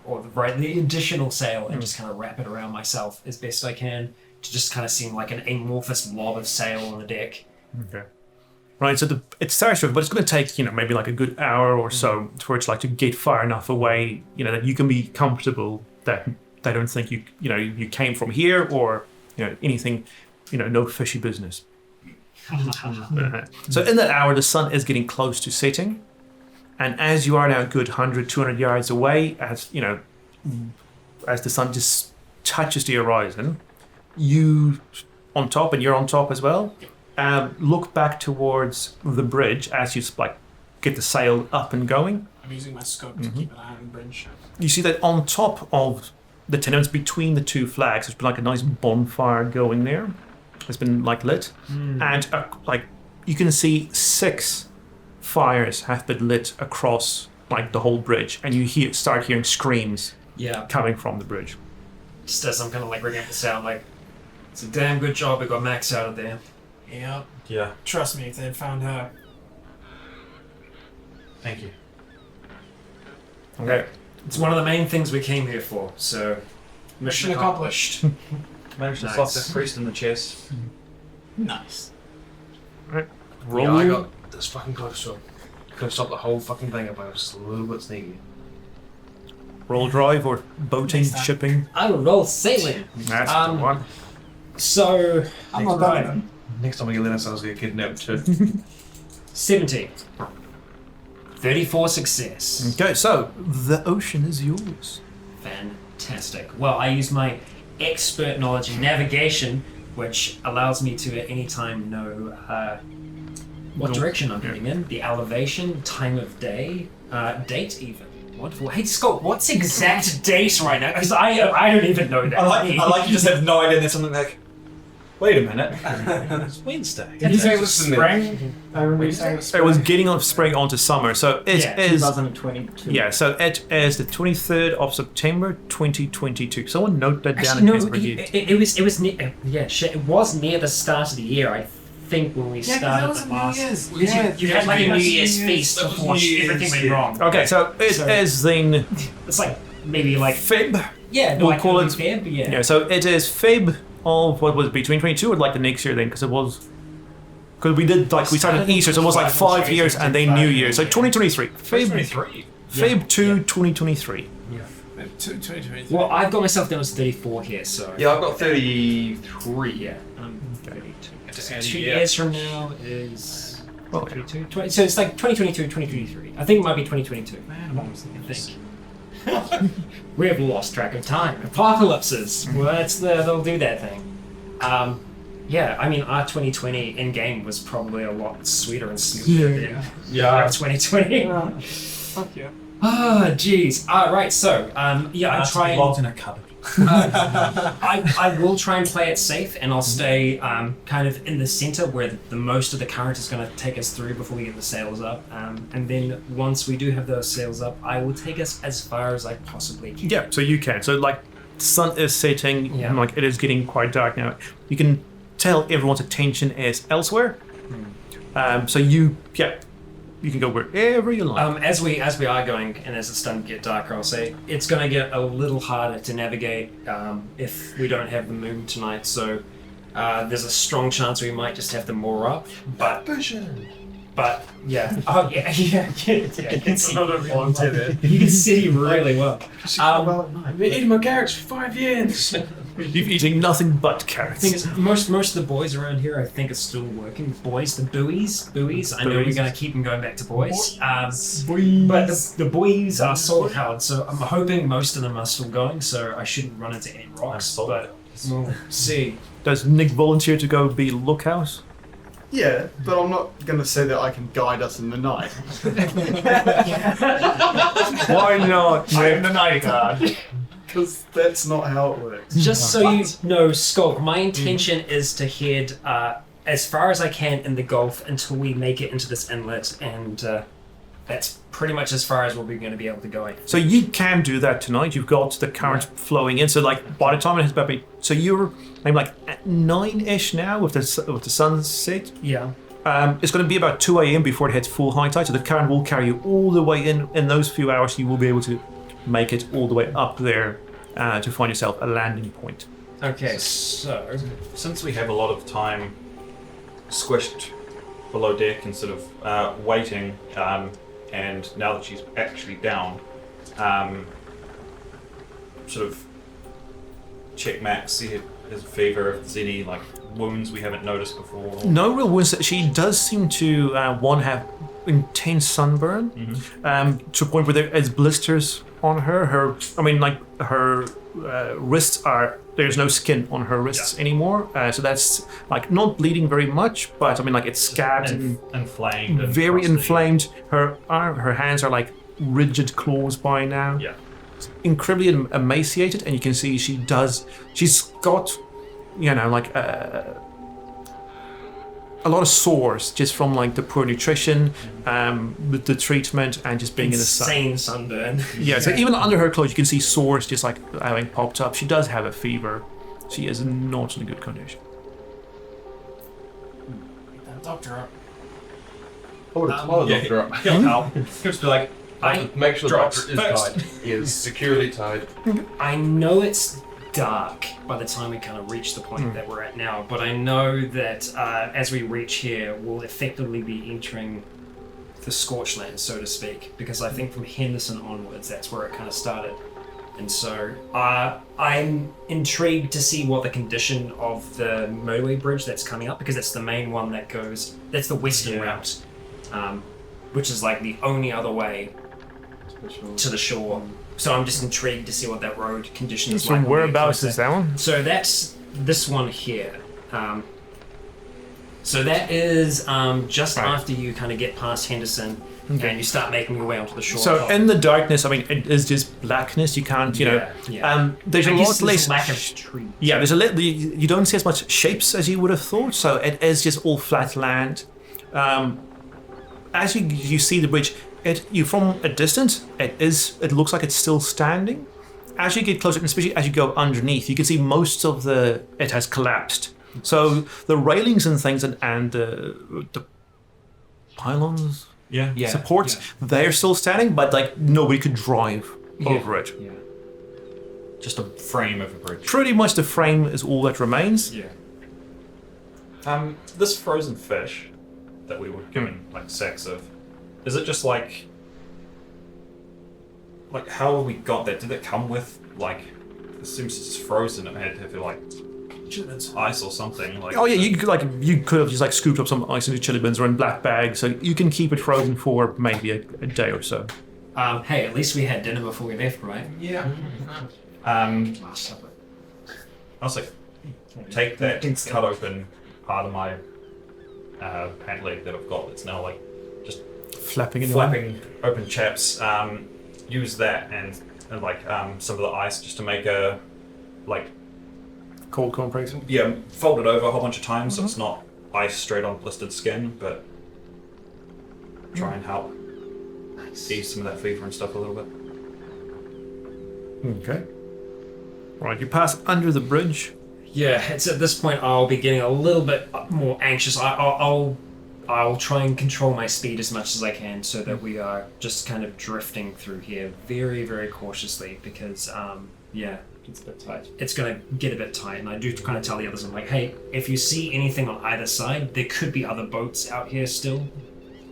Speaker 2: or the additional sail, and just kind of wrap it around myself as best I can to just kind of seem like an amorphous blob of sail on the deck.
Speaker 5: Okay. Right, so it starts with, but it's going to take maybe like a good hour or so for it to to get far enough away, that you can be comfortable that they don't think you came from here or anything, no fishy business. So in that hour, the sun is getting close to setting, and as you are now a good 100, 200 yards away, as the sun just touches the horizon, you on top, and you're on top as well. Look back towards the bridge as you get the sail up and going.
Speaker 7: I'm using my scope to keep an eye on the bridge.
Speaker 5: You see that on top of the tenements, between the two flags, there's been like a nice bonfire going there. It's been lit, and you can see 6 fires have been lit across the whole bridge, and you start hearing screams coming from the bridge.
Speaker 2: Just as I'm kind of rigging up the sound, it's a damn good job we got Max out of there.
Speaker 7: Yep.
Speaker 6: Yeah.
Speaker 7: Trust me, if they'd found her.
Speaker 6: Thank you.
Speaker 5: Okay.
Speaker 2: It's one of the main things we came here for, so mission accomplished.
Speaker 6: Managed to
Speaker 2: Nice.
Speaker 6: slot that priest in the chest.
Speaker 7: Nice.
Speaker 5: Roll.
Speaker 4: Yeah, I got this fucking close, so could have stopped the whole fucking thing if I was just a little bit sneaky.
Speaker 5: Roll drive or boating,
Speaker 7: Next time.
Speaker 5: shipping.
Speaker 2: I will roll sailing.
Speaker 5: That's the one.
Speaker 2: So
Speaker 7: I'm not done with them.
Speaker 4: Next time I get let us, I was going to kidnap too.
Speaker 2: 17. 34 success.
Speaker 5: Okay, so the ocean is yours.
Speaker 2: Fantastic. Well, I use my expert knowledge in navigation, which allows me to at any time know what direction I'm heading in, the elevation, time of day, date even. Wonderful. Hey, Scott, what's exact date right now? Because I don't even know that.
Speaker 6: I like you just have no idea. There's something wait a minute. It's Wednesday.
Speaker 3: Did you say it was spring? I remember you saying it was spring.
Speaker 5: It was getting on spring onto summer, so it is.
Speaker 3: 2022.
Speaker 5: Yeah, so it is the 23rd of September, 2022. Someone note that down
Speaker 2: Actually,
Speaker 5: in
Speaker 2: no,
Speaker 5: case I forget.
Speaker 2: it was near. Yeah, shit. It was near the start of the year. I think when we started the last. You had a New Year's feast
Speaker 6: That was
Speaker 2: before
Speaker 6: New Year's,
Speaker 2: everything went
Speaker 6: yeah.
Speaker 2: wrong.
Speaker 5: Okay, so it is then
Speaker 2: It's maybe
Speaker 5: Feb.
Speaker 2: yeah,
Speaker 5: We'll call it.
Speaker 2: Feb, yeah.
Speaker 5: Yeah, so it is Feb of what was it, between 22 or the next year then, because we did we started Easter, so it was 5 years and then New Year, so 2023. Feb
Speaker 6: 23.
Speaker 5: Feb 2, 2023.
Speaker 7: 2023.
Speaker 2: Well, I've got myself down as 34 here, so
Speaker 4: Yeah, I've got 33.
Speaker 2: yeah. I'm 32.
Speaker 6: Just add
Speaker 2: 2
Speaker 6: a year.
Speaker 2: years from now is
Speaker 5: Well,
Speaker 2: 22. So it's 2022, 2023. I think it might be 2022. I think. We have lost track of time. Apocalypses. Well, they'll do that thing. Yeah, I mean, our 2020 in game was probably a lot sweeter and smoother than our 2020.
Speaker 7: Fuck yeah.
Speaker 2: Oh, jeez. Right, so, I try
Speaker 6: Locked in a cupboard.
Speaker 2: I will try and play it safe, and I'll stay kind of in the center where the most of the current is going to take us through before we get the sails up. And then once we do have those sails up, I will take us as far as I possibly can.
Speaker 5: Yeah, so you can. So like, the sun is setting,
Speaker 2: Yeah.
Speaker 5: and like it is getting quite dark now. You can tell everyone's attention is elsewhere. So you can go wherever you like.
Speaker 2: As we are going, and as it's starting to get darker, I'll say it's going to get a little harder to navigate if we don't have the moon tonight. So there's a strong chance we might just have to moor up. But yeah, it's not a long time. You can see really well.
Speaker 7: I've been eating my carrots for 5 years.
Speaker 5: You're eating nothing but
Speaker 2: I
Speaker 5: carrots.
Speaker 2: think it's, most of the boys around here, I think, are still working. Boys, the buoys. I know we're going to keep them going back to boys. But the buoys are solar powered, so I'm hoping most of them are still going. So I shouldn't run into any rocks. But we'll see.
Speaker 5: Does Nick volunteer to go be lookout?
Speaker 8: Yeah, but I'm not going to say that I can guide us in the night.
Speaker 5: Why not?
Speaker 8: I'm the night guard. Because that's not how it works.
Speaker 2: Just so you know, Skulk, my intention is to head as far as I can in the Gulf until we make it into this inlet, and that's pretty much as far as we're going to be able to go.
Speaker 5: So you can do that tonight. You've got the current flowing in. So like by the time it hits about, so you're maybe like at 9-ish now with the sunset.
Speaker 2: Yeah.
Speaker 5: It's going to be about 2 a.m. before it hits full high tide. So the current will carry you all the way in those few hours. You will be able to make it all the way up there to find yourself a landing point.
Speaker 2: Okay, so
Speaker 6: Since we have a lot of time squished below deck and sort of waiting, and now that she's actually down, sort of check Max, see his fever, if there's any like wounds we haven't noticed before.
Speaker 5: No real wounds. She does seem to have intense sunburn, to a point where there is blisters on her. Her wrists are. There's no skin on her wrists anymore, so that's like not bleeding very much, but I mean like it's scabbed and
Speaker 6: inflamed, and
Speaker 5: very
Speaker 6: crusty.
Speaker 5: inflamed. Her hands are like rigid claws by now.
Speaker 6: Yeah.
Speaker 5: Incredibly emaciated, and you can see she's got, like a lot of sores just from like the poor nutrition, with the treatment, and just being in the sun.
Speaker 2: insane sunburn.
Speaker 5: Yeah, so even under her clothes, you can see sores just like having popped up. She does have a fever. She is not in a good condition.
Speaker 7: Get that doctor up.
Speaker 4: I would have followed the doctor up.
Speaker 6: I'll just be like,
Speaker 4: Make sure the
Speaker 6: Drops
Speaker 4: doctor is
Speaker 6: first.
Speaker 4: tied. He is securely tied.
Speaker 2: I know it's dark by the time we kind of reach the point that we're at now, but I know that as we reach here, we'll effectively be entering the scorched land, so to speak, because I think from Henderson onwards, that's where it kind of started. And so I'm intrigued to see what the condition of the motorway bridge that's coming up, because it's the main one that goes, that's the western route, which is like the only other way to the shore. So I'm just intrigued to see what that road condition is
Speaker 5: So
Speaker 2: like.
Speaker 5: whereabouts is that one?
Speaker 2: So that's this one here. So that is just after you kind of get past Henderson and you start making your way onto the shore.
Speaker 5: So in the darkness, I mean, it is just blackness. You can't, there's a lot less
Speaker 2: lack of trees.
Speaker 5: Yeah, there's you don't see as much shapes as you would have thought. So it is just all flat land. As you see the bridge, you from a distance, it looks like it's still standing. As you get closer, and especially as you go underneath, you can see most of it has collapsed. So the railings and things and the pylons, supports, they're still standing, but like nobody could drive over it.
Speaker 6: Yeah. Just a frame of a bridge.
Speaker 5: Pretty much the frame is all that remains.
Speaker 6: Yeah. This frozen fish that we were given like sacks of, is it just like how we got that? Did it come with like? It seems it's frozen. It had to have like ice or something. Like
Speaker 5: Oh yeah, you could have just like scooped up some ice into chili bins or in black bags, so you can keep it frozen for maybe a day or so.
Speaker 2: Hey, at least we had dinner before we left, right?
Speaker 7: Yeah.
Speaker 6: I was like, take that cut open part of my pant leg that I've got that's now like just
Speaker 5: Flapping in the wind.
Speaker 6: flapping open chaps. Use that and like some of the ice just to make a like
Speaker 5: Cold compress.
Speaker 6: fold it over a whole bunch of times so it's not ice straight on blistered skin, but try and help ease some of that fever and stuff a little bit.
Speaker 5: Okay. Right, you pass under the bridge.
Speaker 2: Yeah, it's at this point I'll be getting a little bit more anxious. I'll try and control my speed as much as I can so that we are just kind of drifting through here very, very cautiously because,
Speaker 3: It's a bit tight.
Speaker 2: it's going to get a bit tight. And I do kind of tell the others, I'm like, hey, if you see anything on either side, there could be other boats out here still.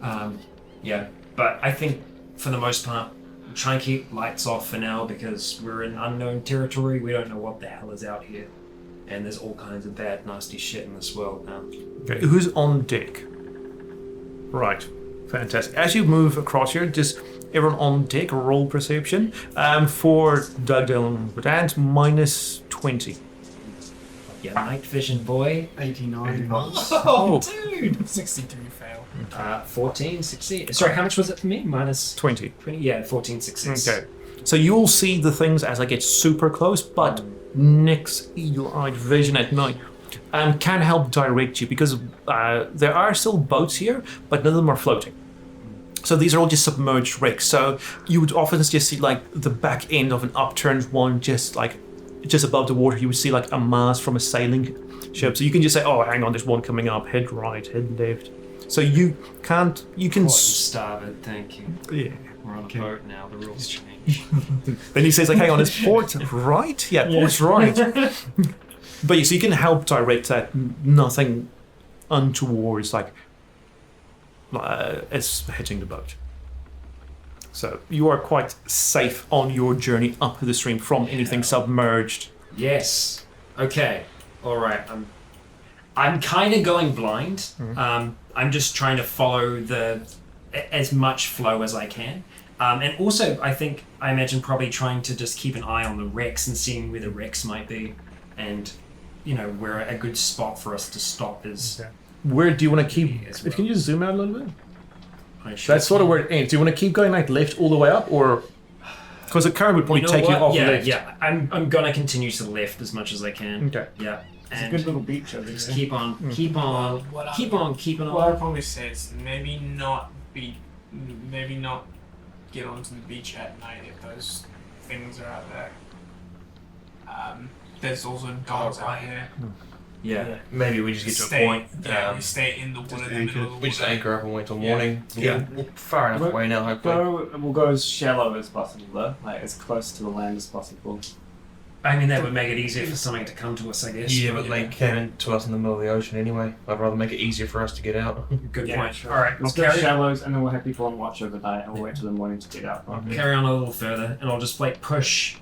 Speaker 2: But I think for the most part, try and keep lights off for now because we're in unknown territory. We don't know what the hell is out here. And there's all kinds of bad, nasty shit in this world now.
Speaker 5: Okay, who's on deck? Right, fantastic. As you move across here, just everyone on deck, roll perception. For Doug, Dylan, and minus 20.
Speaker 2: Yeah, night vision boy.
Speaker 8: 89.
Speaker 2: Oh, dude!
Speaker 7: 63 fail.
Speaker 2: 14 succeed. Sorry, how much was it for me? Minus
Speaker 5: 20.
Speaker 2: 20? Yeah, 14 succeeds.
Speaker 5: Okay. So you'll see the things as I get super close, but Nick's eagle-eyed vision at night can help direct you because there are still boats here, but none of them are floating. So these are all just submerged wrecks. So you would often just see like the back end of an upturned one, just above the water. You would see like a mast from a sailing ship. So you can just say, "Oh, hang on, there's one coming up. Head right, head left." So you can.
Speaker 2: Starboard, thank you.
Speaker 5: Yeah.
Speaker 2: We're on a boat now. The rules change.
Speaker 5: Then he says, like, hang on, it's port right? Yeah, port's right. But so you can help direct that nothing untowards, is hitting the boat. So you are quite safe on your journey up the stream from anything submerged.
Speaker 2: Yes. Okay. All right. I'm kind of going blind. I'm just trying to follow as much flow as I can. And also, I imagine probably trying to just keep an eye on the wrecks and seeing where the wrecks might be. And, where a good spot for us to stop is...
Speaker 5: Okay. Where do you want to keep...
Speaker 2: As well.
Speaker 5: Can you zoom out a little bit?
Speaker 2: That's
Speaker 5: sort of where it ends. Do you want to keep going left all the way up, or... Because the current would probably take you off left.
Speaker 2: Yeah, I'm going to continue to the left as much as I can.
Speaker 5: Okay.
Speaker 2: Yeah.
Speaker 3: It's a good little beach over
Speaker 2: Just
Speaker 3: there.
Speaker 2: keep on keeping on.
Speaker 7: What I'd probably say is maybe not get onto the beach at night if those things are out there. There's also dogs out here.
Speaker 2: Yeah.
Speaker 4: Maybe we just get to a point.
Speaker 7: We stay in the water in the middle of the water.
Speaker 4: We just anchor up and wait till morning.
Speaker 5: Yeah.
Speaker 4: We're far enough away now, hopefully.
Speaker 3: We'll go as shallow as possible, though. Like, as close to the land as possible.
Speaker 2: I mean, that would make it easier for something to come to us, I guess.
Speaker 4: Yeah, but they came into us in the middle of the ocean anyway. I'd rather make it easier for us to get out.
Speaker 2: Good
Speaker 3: Yeah,
Speaker 2: point.
Speaker 3: sure.
Speaker 2: All right,
Speaker 3: Let's
Speaker 2: let's
Speaker 3: go shallows, and then we'll have people on watch overnight, and we'll wait till the morning to get out.
Speaker 2: carry on a little further, and I'll just push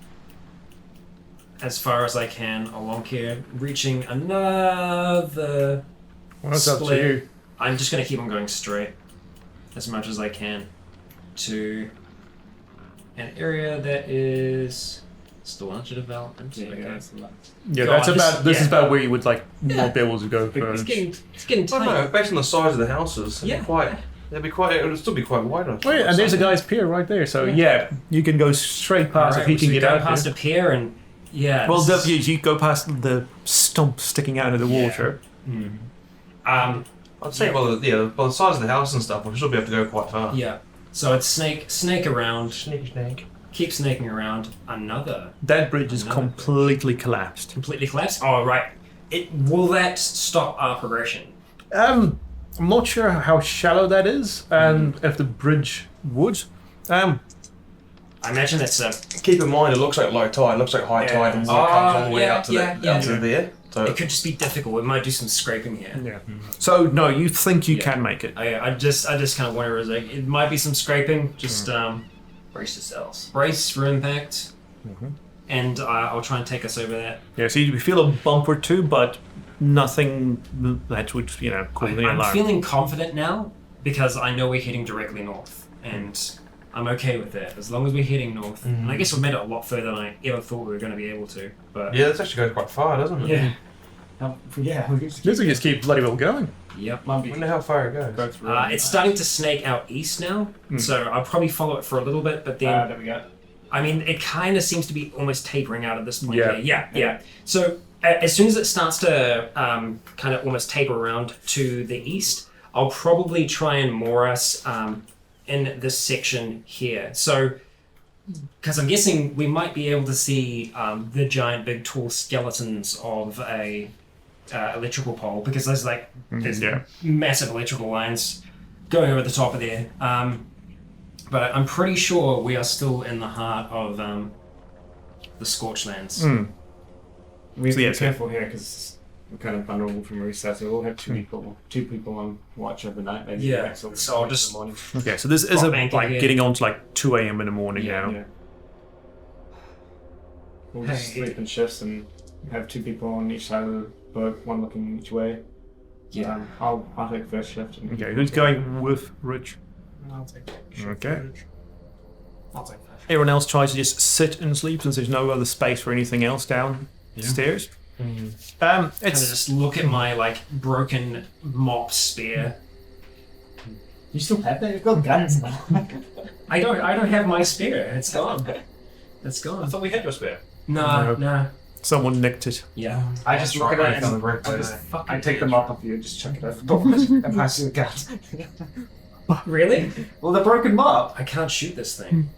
Speaker 2: as far as I can along here, reaching another
Speaker 5: What's up to
Speaker 2: split.
Speaker 5: you?
Speaker 2: I'm just going to keep on going straight as much as I can to an area that is still under development.
Speaker 3: Yeah,
Speaker 2: Okay.
Speaker 5: Yeah,
Speaker 2: Go
Speaker 5: that's
Speaker 2: on,
Speaker 5: about.
Speaker 2: just-
Speaker 5: This is
Speaker 2: yeah.
Speaker 5: about where you would not be able to go
Speaker 2: It's
Speaker 5: first.
Speaker 2: getting
Speaker 4: I
Speaker 2: tight.
Speaker 4: don't know, based on the size of the houses,
Speaker 2: Yeah.
Speaker 4: it would still be quite wide.
Speaker 5: Oh yeah, and there's a guy's pier right there. So yeah, you can go straight past if he can get out.
Speaker 2: past
Speaker 5: there.
Speaker 2: a pier and
Speaker 5: Well,
Speaker 2: this is-
Speaker 5: you go past the stump sticking out of the water.
Speaker 2: um
Speaker 4: I'd say, by the size of the house and stuff, we'll still be able to go quite far.
Speaker 2: yeah. So it's snake around,
Speaker 4: Sneaky snake.
Speaker 2: keep snaking around. Another
Speaker 5: That bridge is
Speaker 2: Another
Speaker 5: completely collapsed.
Speaker 2: completely collapsed. Oh right. Will that stop our progression?
Speaker 5: I'm not sure how shallow that is, and if the bridge would.
Speaker 2: I imagine it's a.
Speaker 4: Keep in mind, it looks like low tide, it looks like high tide, and water comes all the way up to there. So
Speaker 2: It could just be difficult. We might do some scraping here.
Speaker 5: Yeah. So no, you think you
Speaker 2: Yeah.
Speaker 5: can make it?
Speaker 2: I just kind of wonder. It might be some scraping. Just
Speaker 9: Brace yourselves.
Speaker 2: brace for impact, and I'll try and take us over that.
Speaker 5: Yeah. So you feel a bump or two, but nothing that would call the
Speaker 2: I'm
Speaker 5: alarm.
Speaker 2: feeling confident now because I know we're heading directly north, and I'm okay with that as long as we're heading north. And I guess we've made it a lot further than I ever thought we were going to be able to. But
Speaker 4: yeah, this actually goes quite far, doesn't it?
Speaker 2: yeah.
Speaker 3: Yeah, we just
Speaker 5: This will just keep bloody well going.
Speaker 2: Yep.
Speaker 4: I wonder how far it goes.
Speaker 3: go through.
Speaker 2: It's starting to snake out east now, so I'll probably follow it for a little bit, but then
Speaker 3: there we go.
Speaker 2: I mean, it kind of seems to be almost tapering out at this point.
Speaker 5: Yeah.
Speaker 2: Yeah. So as soon as it starts to kind of almost taper around to the east, I'll probably try and moor us in this section here. So, because I'm guessing we might be able to see the giant, big, tall skeletons of a electrical pole, because there's massive electrical lines going over the top of there. But I'm pretty sure we are still in the heart of the Scorched Lands.
Speaker 3: We have to be careful here because we're kind of vulnerable from recess. We'll have two people on watch overnight. Maybe
Speaker 2: so I'll just...
Speaker 5: Okay, so this is getting on to like 2 a.m. in the morning now.
Speaker 3: Yeah. We'll just sleep in shifts and have two people on each side of the boat, one looking each way.
Speaker 2: Yeah.
Speaker 3: I'll take first shift.
Speaker 5: Okay, who's going with Rich?
Speaker 7: I'll take
Speaker 5: Okay.
Speaker 7: I'll take that.
Speaker 5: Everyone else tries to just sit and sleep since there's no other space for anything else downstairs.
Speaker 2: Kind of just look at my like broken mop spear.
Speaker 3: You still have that? You've got guns now.
Speaker 2: I don't have my spear. It's gone. It's gone.
Speaker 6: I thought we had your spare.
Speaker 2: No.
Speaker 5: Someone nicked it.
Speaker 2: Yeah.
Speaker 3: I just look at it and I take them off of you, just chuck it over the door and pass you the guns.
Speaker 2: Really?
Speaker 3: Well, the broken mop.
Speaker 2: I can't shoot this thing.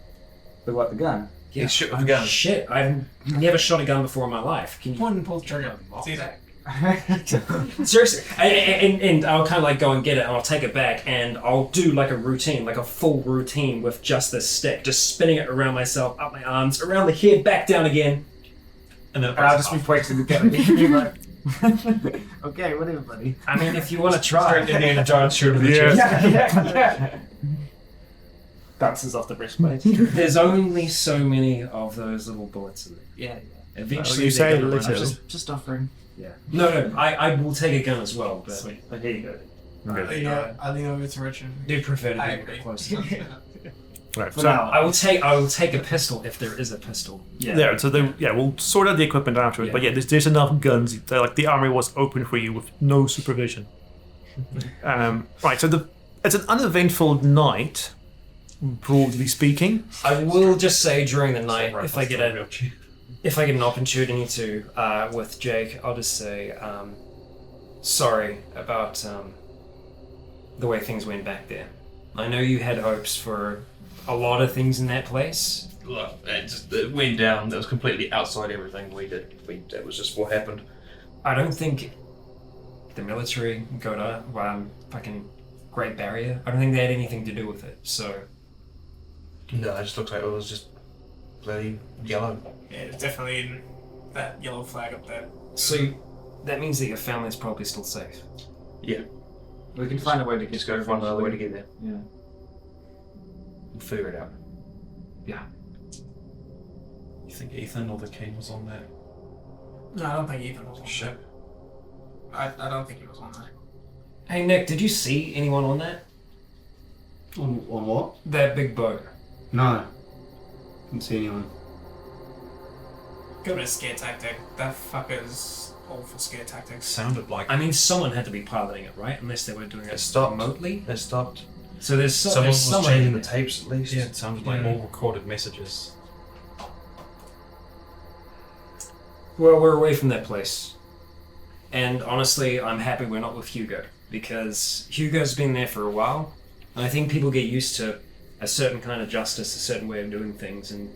Speaker 3: But what, the gun?
Speaker 2: Yeah.
Speaker 6: Shoot with a gun.
Speaker 2: Shit, I've never shot a gun before in my life. Can you...
Speaker 7: Point and pull the trigger. It's easy.
Speaker 2: Seriously. And I'll kind of like go and get it and I'll take it back and I'll do like a routine, like a full routine with just this stick, just spinning it around myself, up my arms, around the head, back down again. And then
Speaker 3: I'll just be waiting to get it. Okay, whatever, buddy.
Speaker 2: I mean, if you want to try.
Speaker 6: Indiana Jones shoot with the chest.
Speaker 3: Yeah. Bounces off the breastplate.
Speaker 2: There's only so many of those little bullets in there.
Speaker 3: Yeah.
Speaker 2: Eventually,
Speaker 5: you say
Speaker 2: they're gonna
Speaker 5: little.
Speaker 2: run out.
Speaker 3: Just offering.
Speaker 2: Yeah. No, I will take a gun as well, but
Speaker 3: Sweet. But here you go.
Speaker 7: I lean over to Richard.
Speaker 2: do prefer to
Speaker 7: I
Speaker 2: be
Speaker 7: agree.
Speaker 2: close.
Speaker 5: Right.
Speaker 3: For
Speaker 5: So
Speaker 3: now.
Speaker 2: I will take a pistol if there is a pistol.
Speaker 5: there. So we'll sort out the equipment afterwards.
Speaker 2: Yeah.
Speaker 5: But yeah, there's enough guns. Like the army was open for you with no supervision. Right. So it's an uneventful night, broadly speaking.
Speaker 2: I will just say during the night, if I get an opportunity to with Jake, I'll just say sorry about the way things went back there. I know you had hopes for a lot of things in that place.
Speaker 4: Look, it went down. That was completely outside everything we did. That was just what happened.
Speaker 2: I don't think the military go to fucking Great Barrier. I don't think they had anything to do with it. So
Speaker 4: No, it just looked like it was just bloody yellow.
Speaker 7: Yeah, it's definitely that yellow flag up there.
Speaker 2: so that means that your family's probably still safe.
Speaker 4: Yeah.
Speaker 3: We can find a way to get
Speaker 4: Just go find another way to get there.
Speaker 3: Yeah.
Speaker 4: We'll figure it out.
Speaker 2: Yeah.
Speaker 6: You think Ethan or the king was on that
Speaker 7: No, I don't think Ethan was on
Speaker 6: ship?
Speaker 7: that. I don't think he was on that.
Speaker 2: Hey Nick, did you see anyone on that?
Speaker 10: On what?
Speaker 2: That big boat?
Speaker 10: No. Didn't see anyone.
Speaker 7: Could have been a scare tactic. That fucker's all for scare tactics.
Speaker 6: Sounded like
Speaker 2: I mean, someone had to be piloting it, right? Unless they were doing it
Speaker 4: stopped.
Speaker 2: remotely.
Speaker 4: It stopped.
Speaker 2: So there's
Speaker 4: Someone
Speaker 2: there's
Speaker 4: was
Speaker 2: someone
Speaker 4: changing
Speaker 2: in
Speaker 4: the
Speaker 2: there.
Speaker 4: tapes at least.
Speaker 6: it sounded like all recorded messages.
Speaker 2: Well, we're away from that place. And honestly, I'm happy we're not with Hugo. Because Hugo's been there for a while. And I think people get used to a certain kind of justice, a certain way of doing things. And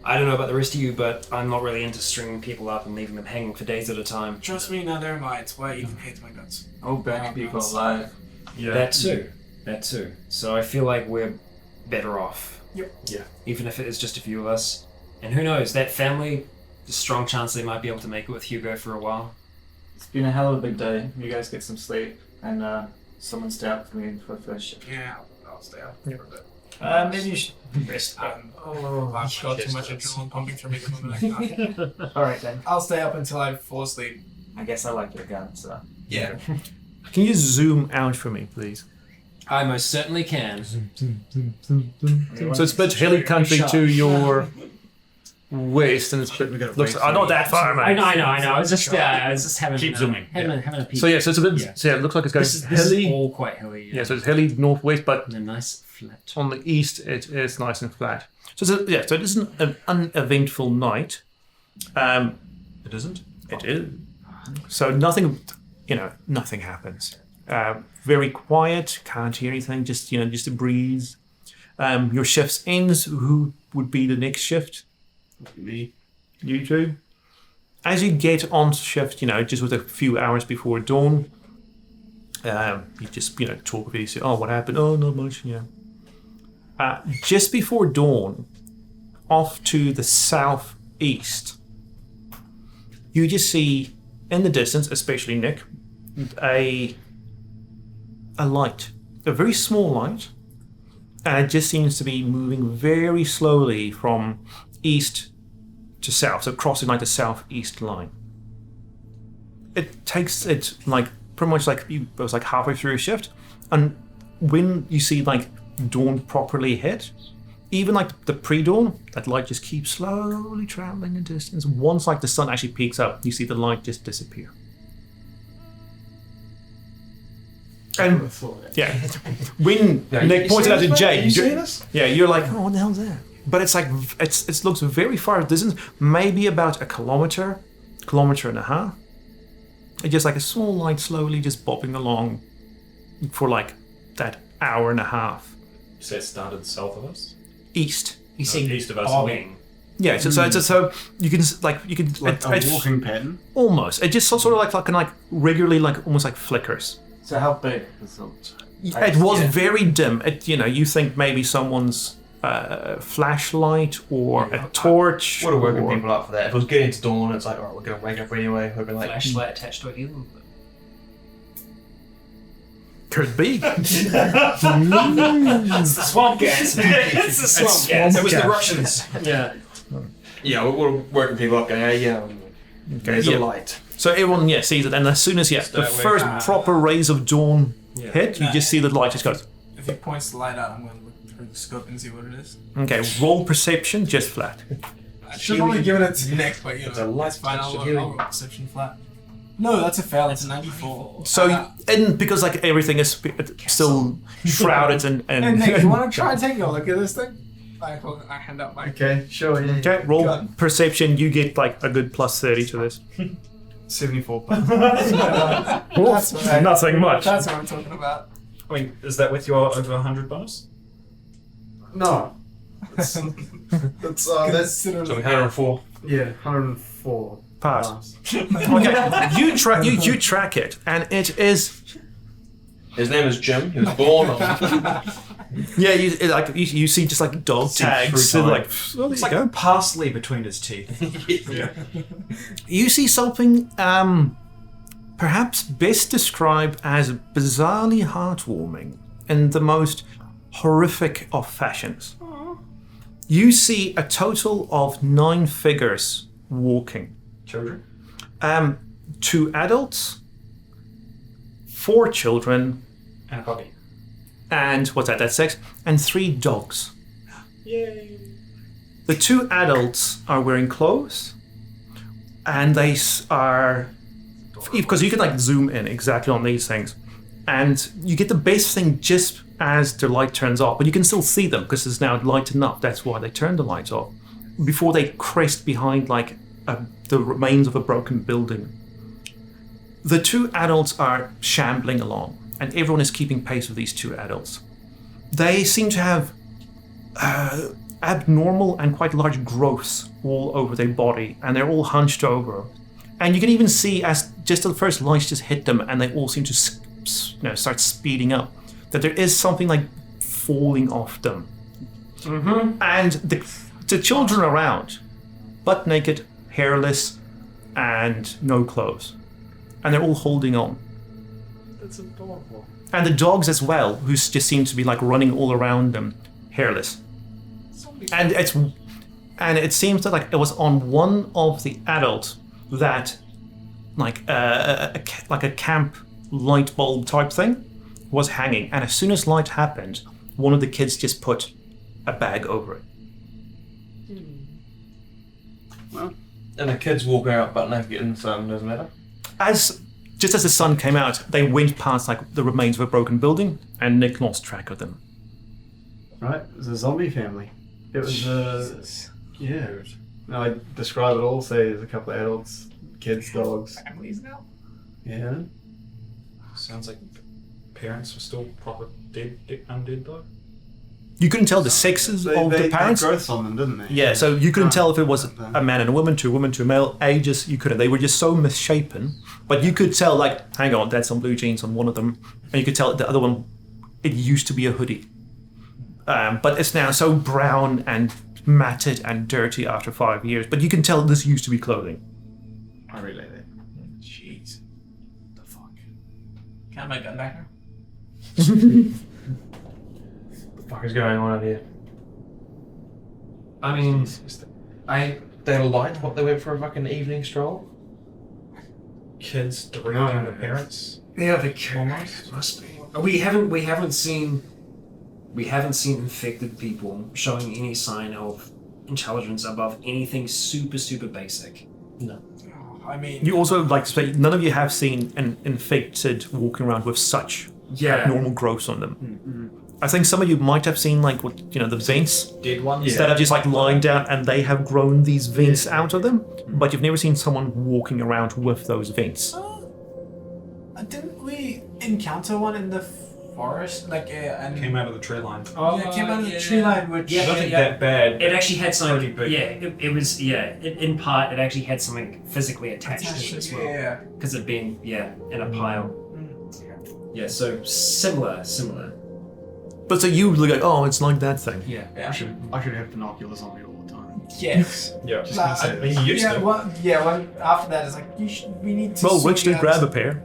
Speaker 2: I don't know about the rest of you, but I'm not really into stringing people up and leaving them hanging for days at a time.
Speaker 7: Trust me, neither am I. It's why Ethan hates my guts.
Speaker 3: Oh, back people alive.
Speaker 6: Yeah.
Speaker 2: That too. So I feel like we're better off.
Speaker 7: Yep.
Speaker 6: Yeah.
Speaker 2: Even if it is just a few of us. And who knows, that family, there's a strong chance they might be able to make it with Hugo for a while.
Speaker 3: It's been a hell of a big day. You guys get some sleep and someone stay up for me for the first shift.
Speaker 7: Yeah, I'll stay up for a bit.
Speaker 3: Maybe you should rest.
Speaker 7: I've got too much adrenaline pumping through me at the moment. I can't.
Speaker 3: Alright then.
Speaker 7: I'll stay up until I fall asleep.
Speaker 3: I guess I like your gun, so.
Speaker 7: Yeah.
Speaker 5: Can you zoom out for me, please?
Speaker 2: I most certainly can.
Speaker 5: So it's a bit hilly country to your west, and it's looks not that far,
Speaker 2: I
Speaker 5: mate.
Speaker 2: know. I was just having
Speaker 6: Keep zooming.
Speaker 2: having a peek.
Speaker 5: So it's a bit. So it looks like it's going
Speaker 2: this is
Speaker 5: hilly.
Speaker 2: all quite hilly.
Speaker 5: Yeah, so it's hilly northwest, but
Speaker 2: and a nice flat.
Speaker 5: on the east it is nice and flat. So so it isn't an uneventful night.
Speaker 6: It isn't?
Speaker 5: It is. So nothing, nothing happens. Very quiet, can't hear anything, just a breeze. Your shift ends. Who would be the next shift?
Speaker 10: Me.
Speaker 5: You two. As you get on shift, just with a few hours before dawn, you just, talk with you, say, oh, what happened? Oh, not much, just before dawn, off to the southeast, you just see, in the distance, especially Nick, a light. A very small light. And it just seems to be moving very slowly from east to south, so crossing like the southeast line. It takes it pretty much it was halfway through a shift, and when you see dawn properly hit, even the pre-dawn, that light just keeps slowly traveling in distance. Once the sun actually peaks up, you see the light just disappear. And when Nick pointed out to Jay, you're like, oh, what the hell's that? But it looks very far distance, maybe about a kilometer and a half. It's just a small light slowly just bobbing along for that hour and a half.
Speaker 6: You say it started south of us?
Speaker 2: East. You see
Speaker 6: east of us.
Speaker 2: bobbing.
Speaker 5: Yeah, so you can
Speaker 10: a walking pattern.
Speaker 5: Almost. It just sort of regularly almost flickers.
Speaker 3: So how big is it?
Speaker 5: It was very dim. You think maybe someone's flashlight or a torch.
Speaker 4: Would have woken people up for that. If it was getting to dawn, it's like, alright, we're going to wake up anyway. We'll be
Speaker 2: Flashlight attached to a hill.
Speaker 5: Could be.
Speaker 2: It's the swamp gas. It's the swamp gas.
Speaker 4: It was the Russians.
Speaker 2: Yeah.
Speaker 4: Yeah, we were working people up going, there's a light.
Speaker 5: So everyone, sees it, and as soon as the first proper rays of dawn hit, you just see the light just goes.
Speaker 7: If he points the light out, I'm going to look through the scope and see what it is.
Speaker 5: Okay, roll perception, just flat.
Speaker 7: I should have only given it to Nick, but
Speaker 4: It's a light
Speaker 7: it's fine. I'll
Speaker 4: perception.
Speaker 7: roll perception flat. No, that's a fail. It's a 94.
Speaker 5: So, because everything is still shrouded and
Speaker 7: And Nick, you want to try and take a look at this thing? I hand out my.
Speaker 10: Okay, sure. Yeah.
Speaker 5: okay, roll perception. You get a good plus 30 to this.
Speaker 10: 74.
Speaker 7: That's right.
Speaker 5: Nothing much.
Speaker 7: That's what I'm talking about.
Speaker 6: I mean, is that with your over 100 bonus?
Speaker 10: No. That's
Speaker 7: Consider
Speaker 4: So 104.
Speaker 10: yeah, 104.
Speaker 5: Pass. Okay, you track it, and it is.
Speaker 4: His name is Jim. He was born on.
Speaker 5: Yeah, you see just dog tags.
Speaker 6: through
Speaker 5: So
Speaker 6: time.
Speaker 5: well,
Speaker 6: It's
Speaker 5: there you go.
Speaker 6: parsley between his teeth.
Speaker 5: You see something perhaps best described as bizarrely heartwarming in the most horrific of fashions. You see a total of 9 figures walking.
Speaker 6: Children?
Speaker 5: 2 adults, 4 children,
Speaker 6: And a puppy.
Speaker 5: and what's that? That's 6, and 3 dogs.
Speaker 6: Yay.
Speaker 5: The 2 adults are wearing clothes, and they are, because you can zoom in exactly on these things, and you get the best thing just as the light turns off, but you can still see them because it's now light enough. That's why they turn the lights off before they crest behind the remains of a broken building. The 2 adults are shambling along, and everyone is keeping pace with these 2 adults. They seem to have abnormal and quite large growths all over their body, and they're all hunched over. And you can even see as just the first lights just hit them, and they all seem to start speeding up, that there is something falling off them. Mm-hmm. And the children around, butt naked, hairless, and no clothes. And they're all holding on.
Speaker 6: That's adorable.
Speaker 5: And the dogs as well, who just seem to be running all around them, hairless. And it seems that it was on one of the adults that a camp light bulb type thing was hanging, and as soon as light happened, one of the kids just put a bag over it.
Speaker 8: Well,
Speaker 4: And the kids walking out butt naked in the sun, doesn't matter.
Speaker 5: Just as the sun came out, they went past like the remains of a broken building, and Nick lost track of them.
Speaker 10: right, it was a zombie family. It was
Speaker 7: Jesus.
Speaker 10: yeah. No, I describe it all. Say there's a couple of adults, kids, dogs.
Speaker 7: Families now?
Speaker 10: Yeah.
Speaker 6: Sounds like parents were still proper undead though.
Speaker 5: You couldn't tell the sexes
Speaker 10: They
Speaker 5: of the
Speaker 10: had
Speaker 5: parents.
Speaker 10: growths on them, didn't they?
Speaker 5: Yeah, so you couldn't tell if it was a man and a woman to a male. Ages, you couldn't. They were just so misshapen. But you could tell, like, hang on, that's some blue jeans on one of them. And you could tell the other one, it used to be a hoodie. But it's now so brown and matted and dirty after 5 years. But you can tell this used to be clothing.
Speaker 10: I relay that.
Speaker 7: Jeez. The fuck? Can I make that back now?
Speaker 4: What the fuck is going on out here?
Speaker 2: I mean,
Speaker 4: They had a light? What, they went for a fucking evening stroll?
Speaker 6: Kids directing the parents.
Speaker 2: yeah, the
Speaker 6: Almost.
Speaker 2: must be. We haven't seen infected people showing any sign of intelligence above anything super basic.
Speaker 7: Oh, I mean,
Speaker 5: You also, like to say, none of you have seen an infected walking around with such abnormal growths on them. I think some of you might have seen, like, the vents
Speaker 6: Dead ones.
Speaker 5: that are just like lying down, and they have grown these vents out of them. But you've never seen someone walking around with those vents.
Speaker 7: didn't we encounter one in the forest? Like, and
Speaker 6: Came out of the tree line.
Speaker 7: yeah, came out of the tree line, which
Speaker 6: I don't think that bad.
Speaker 2: It actually had something.
Speaker 6: Pretty big.
Speaker 2: Yeah, it was. Yeah, in part, it actually had something physically attached to it as well.
Speaker 7: Yeah.
Speaker 2: Because it'd been in a pile. Yeah, so similar.
Speaker 5: But so you look like, oh, it's like that thing.
Speaker 2: Yeah.
Speaker 10: I should have binoculars on me all the time.
Speaker 7: Yes.
Speaker 6: Yeah.
Speaker 10: Just gonna say,
Speaker 6: I mean, you used to.
Speaker 7: Well, after that, it's like we need to.
Speaker 5: Well, Rich
Speaker 7: sort
Speaker 5: did
Speaker 7: out-
Speaker 5: grab a pair.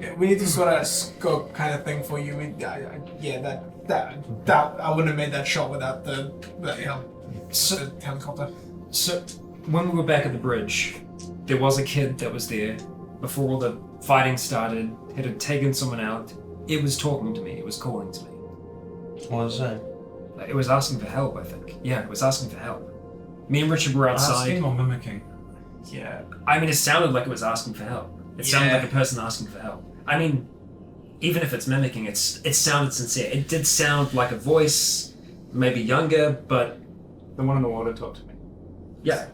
Speaker 7: Yeah, we need to sort out a scope kind of thing for you. That I wouldn't have made that shot without the helicopter.
Speaker 2: So when we were back at the bridge, there was a kid that was there before all the fighting started. It had taken someone out. It was talking to me. It was calling to me.
Speaker 4: What was that?
Speaker 2: It was asking for help, I think. Yeah, it was asking for help. Me and Richard were outside.
Speaker 6: Asking or mimicking?
Speaker 7: Yeah.
Speaker 2: I mean, it sounded like it was asking for help. It sounded
Speaker 7: Yeah.
Speaker 2: like a person asking for help. I mean, even if it's mimicking, it sounded sincere. It did sound like a voice, maybe younger, but
Speaker 3: The one in the water talked to me.
Speaker 2: yeah.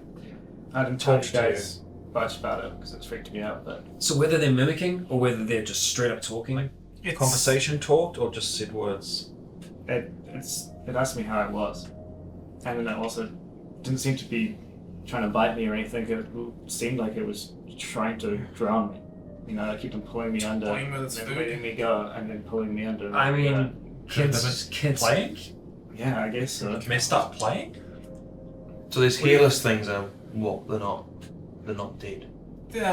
Speaker 3: I didn't talk to you guys much about it because it's freaked me out. But
Speaker 2: So whether they're mimicking or whether they're just straight up talking,
Speaker 6: Conversation talked or just said words?
Speaker 3: it asked me how I was, and then it also didn't seem to be trying to bite me or anything. It seemed like it was trying to drown me. You know, it kept on pulling me under,
Speaker 7: Playing with its
Speaker 3: and then
Speaker 7: food.
Speaker 3: letting me go, and then pulling me under.
Speaker 2: I mean,
Speaker 3: Yeah.
Speaker 2: kids.
Speaker 6: Playing?
Speaker 3: Yeah, I guess so.
Speaker 6: Can they start playing?
Speaker 4: So these hairless things are what? They're not dead. There's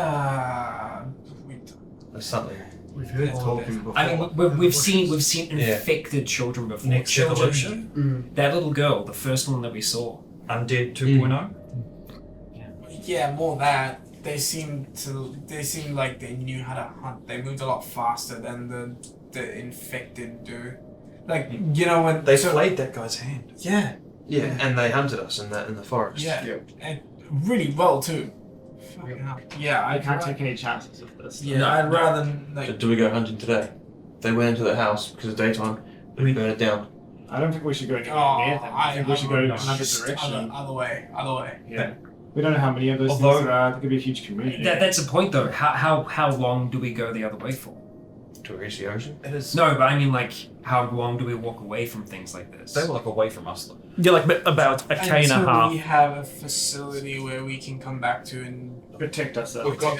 Speaker 4: something.
Speaker 10: We've heard talking before.
Speaker 2: I mean, we've seen infected children before.
Speaker 6: Next evolution?
Speaker 2: That little girl, the first one that we saw.
Speaker 6: Undead 2.0?
Speaker 7: Yeah, more that. They seem like they knew how to hunt. They moved a lot faster than the infected do. Like, you know, when
Speaker 6: They flayed that guy's hand.
Speaker 7: Yeah.
Speaker 4: Yeah, and they hunted us in the forest.
Speaker 7: Yeah. And really well too. Fucking hell. Yeah,
Speaker 3: I can't take any chances with this.
Speaker 7: Yeah, I'd rather
Speaker 4: So
Speaker 7: like.
Speaker 4: do we go hunting today? They went into the house because of daytime. We burn it down.
Speaker 3: I don't think we should go near
Speaker 7: Oh,
Speaker 3: them. I think we should go in another direction.
Speaker 7: Other way.
Speaker 3: Yeah. We don't know how many of those
Speaker 6: Although-
Speaker 3: things there are. There could be a huge community.
Speaker 2: That's the point, though. How long do we go the other way for?
Speaker 4: To reach the ocean?
Speaker 6: It is.
Speaker 2: No, but I mean, like, how long do we walk away from things like this?
Speaker 6: They were like away from us though.
Speaker 5: Yeah, like about a K and a
Speaker 7: Until
Speaker 5: half.
Speaker 7: we have a facility where we can come back to and
Speaker 3: Protect ourselves.
Speaker 4: We've got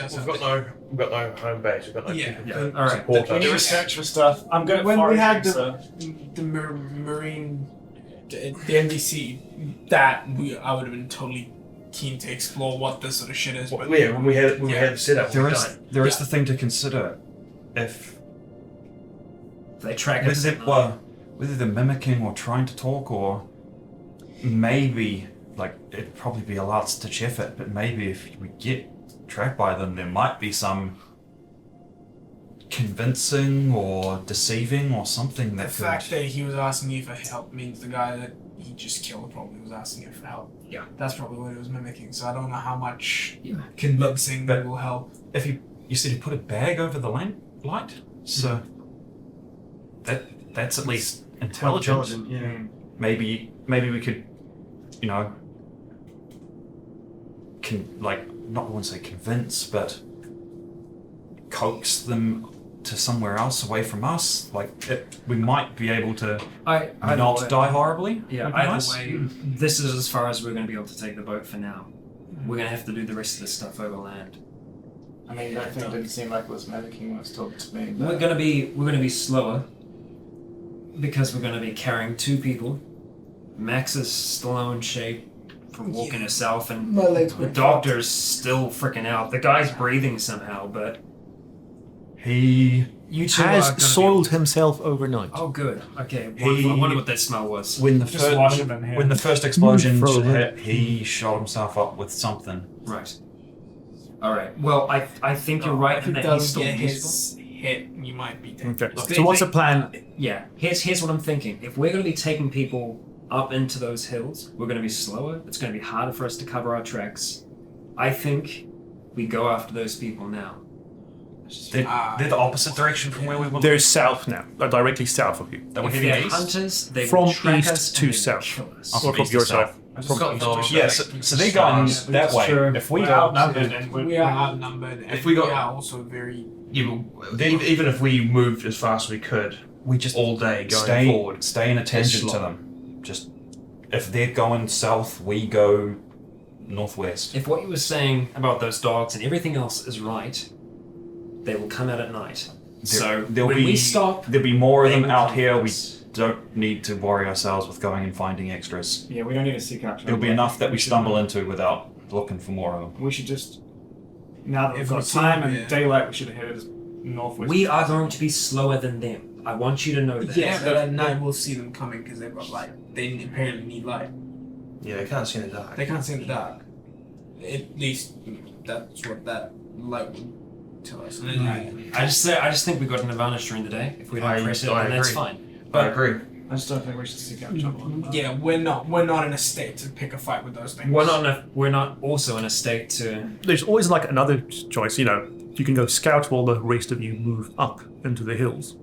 Speaker 4: no home base. We've got no
Speaker 7: Yeah.
Speaker 4: people
Speaker 2: Yeah,
Speaker 4: to
Speaker 2: all right.
Speaker 4: support
Speaker 3: We need
Speaker 4: us.
Speaker 3: research for stuff. I'm good at
Speaker 7: when we had
Speaker 3: foraging,
Speaker 7: the marine the MDC that I would have been totally keen to explore what this sort of shit is. But
Speaker 4: Yeah, when we had the setup,
Speaker 6: There
Speaker 4: we
Speaker 6: is
Speaker 4: died.
Speaker 6: there is the thing to consider. If
Speaker 2: They track
Speaker 6: whether
Speaker 2: us.
Speaker 6: they're mimicking or trying to talk, or maybe like it'd probably be a last ditch effort, but maybe if we get tracked by them, there might be some convincing or deceiving or something that
Speaker 7: The fact that he was asking you for help means the guy that he just killed probably was asking you for help.
Speaker 2: Yeah.
Speaker 7: That's probably what he was mimicking. So I don't know how much convincing that will help.
Speaker 6: If you said he put a bag over the light, so that's at least intelligent.
Speaker 10: Yeah.
Speaker 6: Maybe we could, not want to say convince, but coax them to somewhere else away from us. We might be able to not die horribly.
Speaker 2: Yeah, either way, this is as far as we're going to be able to take the boat for now. We're going to have to do the rest of this stuff over land.
Speaker 3: I mean, that thing didn't seem like it was mimicking when it was talking to me.
Speaker 2: We're going to be slower because we're going to be carrying 2 people. Max is still low in shape from walking herself, and
Speaker 7: My legs
Speaker 2: the
Speaker 7: were
Speaker 2: doctor's still freaking out. The guy's breathing somehow, but
Speaker 6: he
Speaker 5: has soiled himself overnight.
Speaker 2: Oh, good. Okay. I wonder what that smell was.
Speaker 6: When the
Speaker 3: Just wash him in here.
Speaker 6: when the first explosion
Speaker 5: Frozen.
Speaker 6: hit, he shot himself up with something.
Speaker 2: Right. All right. Well, I think you're right
Speaker 7: If
Speaker 2: in
Speaker 7: he
Speaker 2: that he's
Speaker 7: does
Speaker 2: still
Speaker 7: get
Speaker 2: useful.
Speaker 7: his hit, you might be taken.
Speaker 5: Okay.
Speaker 2: Look,
Speaker 5: So what's the plan?
Speaker 2: Yeah. Here's what I'm thinking. If we're going to be taking people up into those hills, we're going to be slower. It's going to be harder for us to cover our tracks. I think we go after those people now.
Speaker 6: They're the opposite direction from where we want.
Speaker 5: They're south now, directly south of you.
Speaker 6: That we're
Speaker 2: If
Speaker 6: heading
Speaker 2: they're
Speaker 6: east.
Speaker 2: hunters, they
Speaker 5: From
Speaker 2: will track
Speaker 5: east
Speaker 2: us
Speaker 5: to
Speaker 2: and they will
Speaker 5: south.
Speaker 2: kill us.
Speaker 6: Oh,
Speaker 5: Or from
Speaker 6: east
Speaker 5: your
Speaker 6: to
Speaker 5: side.
Speaker 6: south.
Speaker 5: From east.
Speaker 6: Yeah, so they're going that way. If we
Speaker 3: we're
Speaker 6: go,
Speaker 3: outnumbered and
Speaker 7: We are outnumbered, and
Speaker 10: If we got-
Speaker 7: we are also very.
Speaker 10: Yeah, but even if we moved as fast as we could,
Speaker 6: we just
Speaker 10: all day going forward.
Speaker 6: stay in attention to
Speaker 10: slow.
Speaker 6: them. Just if they're going south, we go northwest.
Speaker 2: If what you were saying about those dogs and everything else is right, they will come out at night. So
Speaker 6: there'll
Speaker 2: when
Speaker 6: be
Speaker 2: we stop,
Speaker 6: there'll be more of
Speaker 2: they
Speaker 6: them
Speaker 2: will
Speaker 6: out
Speaker 2: come
Speaker 6: here.
Speaker 2: for
Speaker 6: We
Speaker 2: us.
Speaker 6: don't need to worry ourselves with going and finding extras.
Speaker 3: Yeah, we don't need to seek out.
Speaker 6: There'll be enough that we stumble into without looking for more of them.
Speaker 3: We should just, now that we've
Speaker 7: If
Speaker 3: got
Speaker 7: we see
Speaker 3: time
Speaker 7: them,
Speaker 3: and
Speaker 7: yeah.
Speaker 3: daylight, we should have headed northwest.
Speaker 2: We are going to be slower than them. I want you to know that.
Speaker 7: Yeah, but at night we'll see them coming because they've got light. They apparently need light.
Speaker 10: Yeah, they can't see in the dark.
Speaker 7: They can't see in the dark. At least that's what that light would tell us. And then
Speaker 2: I just think we got an advantage during the day. If we don't press it, then that's
Speaker 10: agree.
Speaker 2: fine.
Speaker 10: I
Speaker 2: But
Speaker 10: agree.
Speaker 3: I just don't think we should seek out trouble.
Speaker 7: yeah, we're not in a state to pick a fight with those things.
Speaker 2: we're not also in a state to.
Speaker 5: There's always like another choice. You can go scout while the rest of you move up into the hills.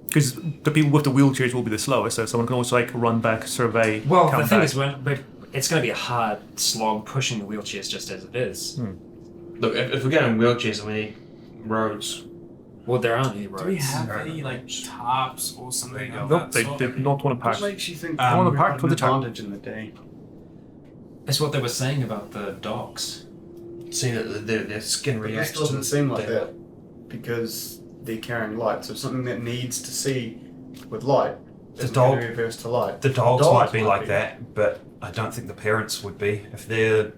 Speaker 5: Because the people with the wheelchairs will be the slowest, so someone can also run back, survey.
Speaker 2: Well,
Speaker 5: come
Speaker 2: the thing
Speaker 5: back.
Speaker 2: is, it's going to be a hard slog pushing the wheelchairs just as it is.
Speaker 10: Look, if we're getting wheelchairs, then we need roads.
Speaker 2: Well, there aren't any roads.
Speaker 7: Do we have any tarps or something of
Speaker 5: Nope,
Speaker 7: that
Speaker 5: they
Speaker 7: sort?
Speaker 5: did not want to pack.
Speaker 8: What makes you think
Speaker 5: I want to
Speaker 8: we've
Speaker 5: pack
Speaker 8: got
Speaker 5: for
Speaker 8: an
Speaker 5: the time.
Speaker 8: advantage in the day?
Speaker 2: That's what they were saying about the dogs.
Speaker 10: Seeing that their skin
Speaker 8: But
Speaker 10: reacts
Speaker 8: this doesn't
Speaker 10: to
Speaker 8: seem like
Speaker 10: daylight.
Speaker 8: that because they're carrying light. So something that needs to see with light
Speaker 6: The
Speaker 8: is
Speaker 6: dog-
Speaker 8: going to reverse to light.
Speaker 6: The dogs
Speaker 8: Dogs
Speaker 6: might be
Speaker 8: might
Speaker 6: like
Speaker 8: be.
Speaker 6: that, but I don't think the parents would be. If they're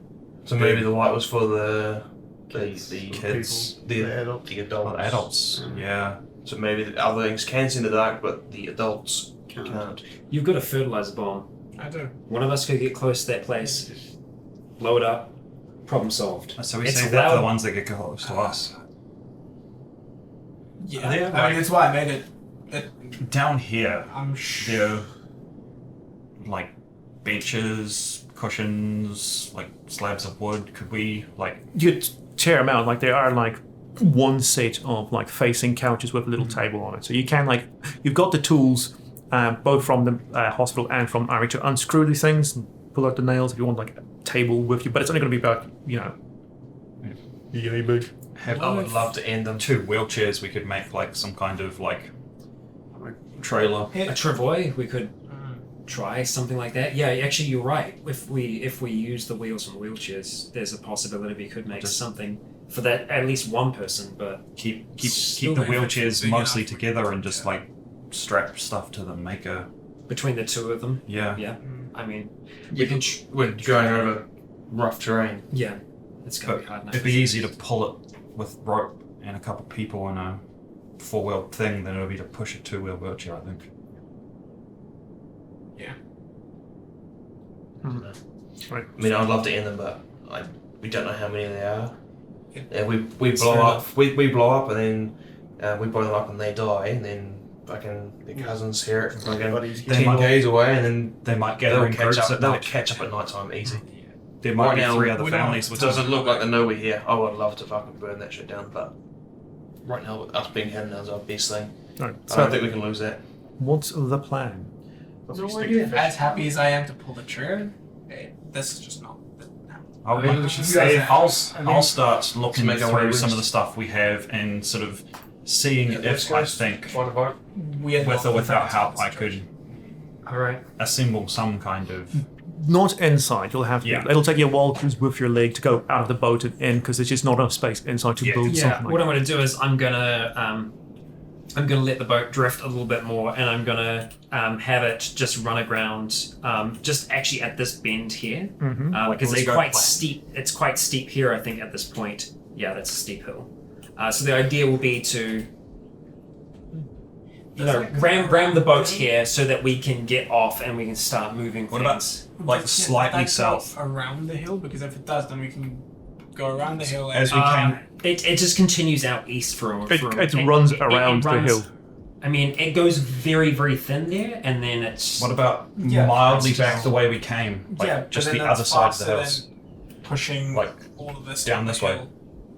Speaker 10: So maybe the light was for the
Speaker 8: Kids.
Speaker 6: kids,
Speaker 10: the
Speaker 8: adults.
Speaker 10: the adults.
Speaker 6: well, adults, yeah.
Speaker 10: So maybe the other things can see in the dark, but the adults can't.
Speaker 2: You've got a fertilizer bomb.
Speaker 7: I do.
Speaker 2: One of us could get close to that place, blow it up, problem solved.
Speaker 6: So we
Speaker 2: It's
Speaker 6: save that for the
Speaker 2: loud.
Speaker 6: ones that get close to us.
Speaker 7: Yeah,
Speaker 6: Are they,
Speaker 7: I
Speaker 6: like-
Speaker 7: mean that's why I made it.
Speaker 6: Down here,
Speaker 7: I'm sure.
Speaker 6: there are like benches, cushions, like slabs of wood. Could we
Speaker 5: You'd tear them out. There are one set of facing couches with a little table on it. So you can you've got the tools, both from the hospital and from Ari, to unscrew these things and pull out the nails if you want a table with you. But it's only going to be about big.
Speaker 6: have
Speaker 10: I would love to end them.
Speaker 6: 2 wheelchairs? We could make some kind of
Speaker 10: Trailer.
Speaker 2: A travois, we could try something like that. Yeah, actually, you're right. If we use the wheels from wheelchairs, there's a possibility we could make something for that at least one person. But
Speaker 6: keep
Speaker 2: Still
Speaker 6: the
Speaker 2: if it's
Speaker 6: wheelchairs
Speaker 7: big
Speaker 6: mostly
Speaker 7: enough, we
Speaker 6: together
Speaker 7: could,
Speaker 6: and just
Speaker 7: yeah.
Speaker 6: strap stuff to them. Make a
Speaker 2: between the 2 of them,
Speaker 6: yeah.
Speaker 2: yeah. I mean,
Speaker 10: We can we're going over rough terrain.
Speaker 2: yeah, it's gonna
Speaker 6: But
Speaker 2: be hard enough.
Speaker 6: it'd be easy to pull it with rope and a couple people in a 4-wheel thing than it would be to push a 2-wheel wheelchair, I think.
Speaker 10: I mean, I'd love to end them, but we don't know how many there are.
Speaker 4: Yeah, we blow up. We blow up, and then we blow them up, and they die, and then fucking their cousins hear it from fucking 10 k's away, and then
Speaker 6: they might gather in groups at
Speaker 4: they'll
Speaker 6: night.
Speaker 4: catch up at night time easy.
Speaker 6: There might be
Speaker 4: now,
Speaker 6: 3 other families.
Speaker 4: It doesn't look like they know we're here. I would love to fucking burn that shit down, but right now, us being hidden is our best thing.
Speaker 5: Right.
Speaker 4: I don't think we can lose that.
Speaker 5: What's the plan?
Speaker 7: As happy as I am to pull the trigger, this is just not.
Speaker 6: I'll start looking
Speaker 4: Make our
Speaker 6: through
Speaker 4: way
Speaker 6: some of
Speaker 4: west.
Speaker 6: the stuff we have and sort of seeing if I think
Speaker 7: We are
Speaker 6: with
Speaker 7: not
Speaker 6: or without
Speaker 7: the
Speaker 6: help I
Speaker 7: first
Speaker 6: could
Speaker 2: Alright.
Speaker 6: assemble some kind of.
Speaker 5: Not inside. You'll have to.
Speaker 6: Yeah.
Speaker 5: It'll take you a while just with your leg to go out of the boat and in because there's just not enough space inside to build
Speaker 2: Yeah,
Speaker 5: something like
Speaker 2: what I'm
Speaker 5: that.
Speaker 2: going to do is I'm gonna let the boat drift a little bit more, and I'm gonna have it just run aground, just actually at this bend here, because it's quite steep. It's quite steep here, I think, at this point. Yeah, that's a steep hill. So the idea will be to, ram the boat here so that we can get off and we can start moving.
Speaker 6: What about slightly
Speaker 7: That
Speaker 6: south?
Speaker 7: go around the hill, because if it does, then we can go around the hill.
Speaker 6: As we came.
Speaker 2: It just continues out east
Speaker 5: It runs around the hill.
Speaker 2: I mean, it goes very, very thin there, and then it's.
Speaker 6: What about
Speaker 7: Yeah,
Speaker 6: mildly
Speaker 7: it's
Speaker 6: back
Speaker 7: just-
Speaker 6: the way we came? Like
Speaker 7: yeah,
Speaker 6: just
Speaker 7: but
Speaker 6: the
Speaker 7: then
Speaker 6: other
Speaker 7: that's
Speaker 6: side of the
Speaker 7: faster
Speaker 6: house.
Speaker 7: than pushing
Speaker 6: Like,
Speaker 7: all of this
Speaker 6: down
Speaker 7: the
Speaker 6: this way.
Speaker 7: hill.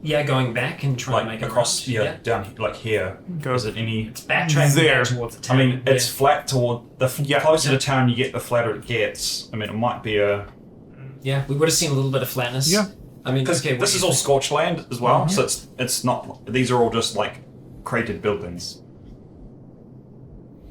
Speaker 2: Yeah, going back and trying to
Speaker 6: Like
Speaker 2: make
Speaker 6: across,
Speaker 2: it around.
Speaker 6: down like here.
Speaker 5: Go.
Speaker 6: Is it any?
Speaker 2: It's backtracking
Speaker 5: There.
Speaker 2: back towards the
Speaker 6: I
Speaker 2: town.
Speaker 6: mean, it's flat toward the
Speaker 5: Yeah.
Speaker 6: closer to town you get, the flatter it gets. I mean, it might be a
Speaker 2: yeah, we would have seen a little bit of flatness.
Speaker 5: Yeah.
Speaker 2: I mean,
Speaker 6: because
Speaker 2: okay, what
Speaker 6: this
Speaker 2: do
Speaker 6: is
Speaker 2: you
Speaker 6: all
Speaker 2: think?
Speaker 6: scorched land as well, so it's not. These are all just like cratered buildings.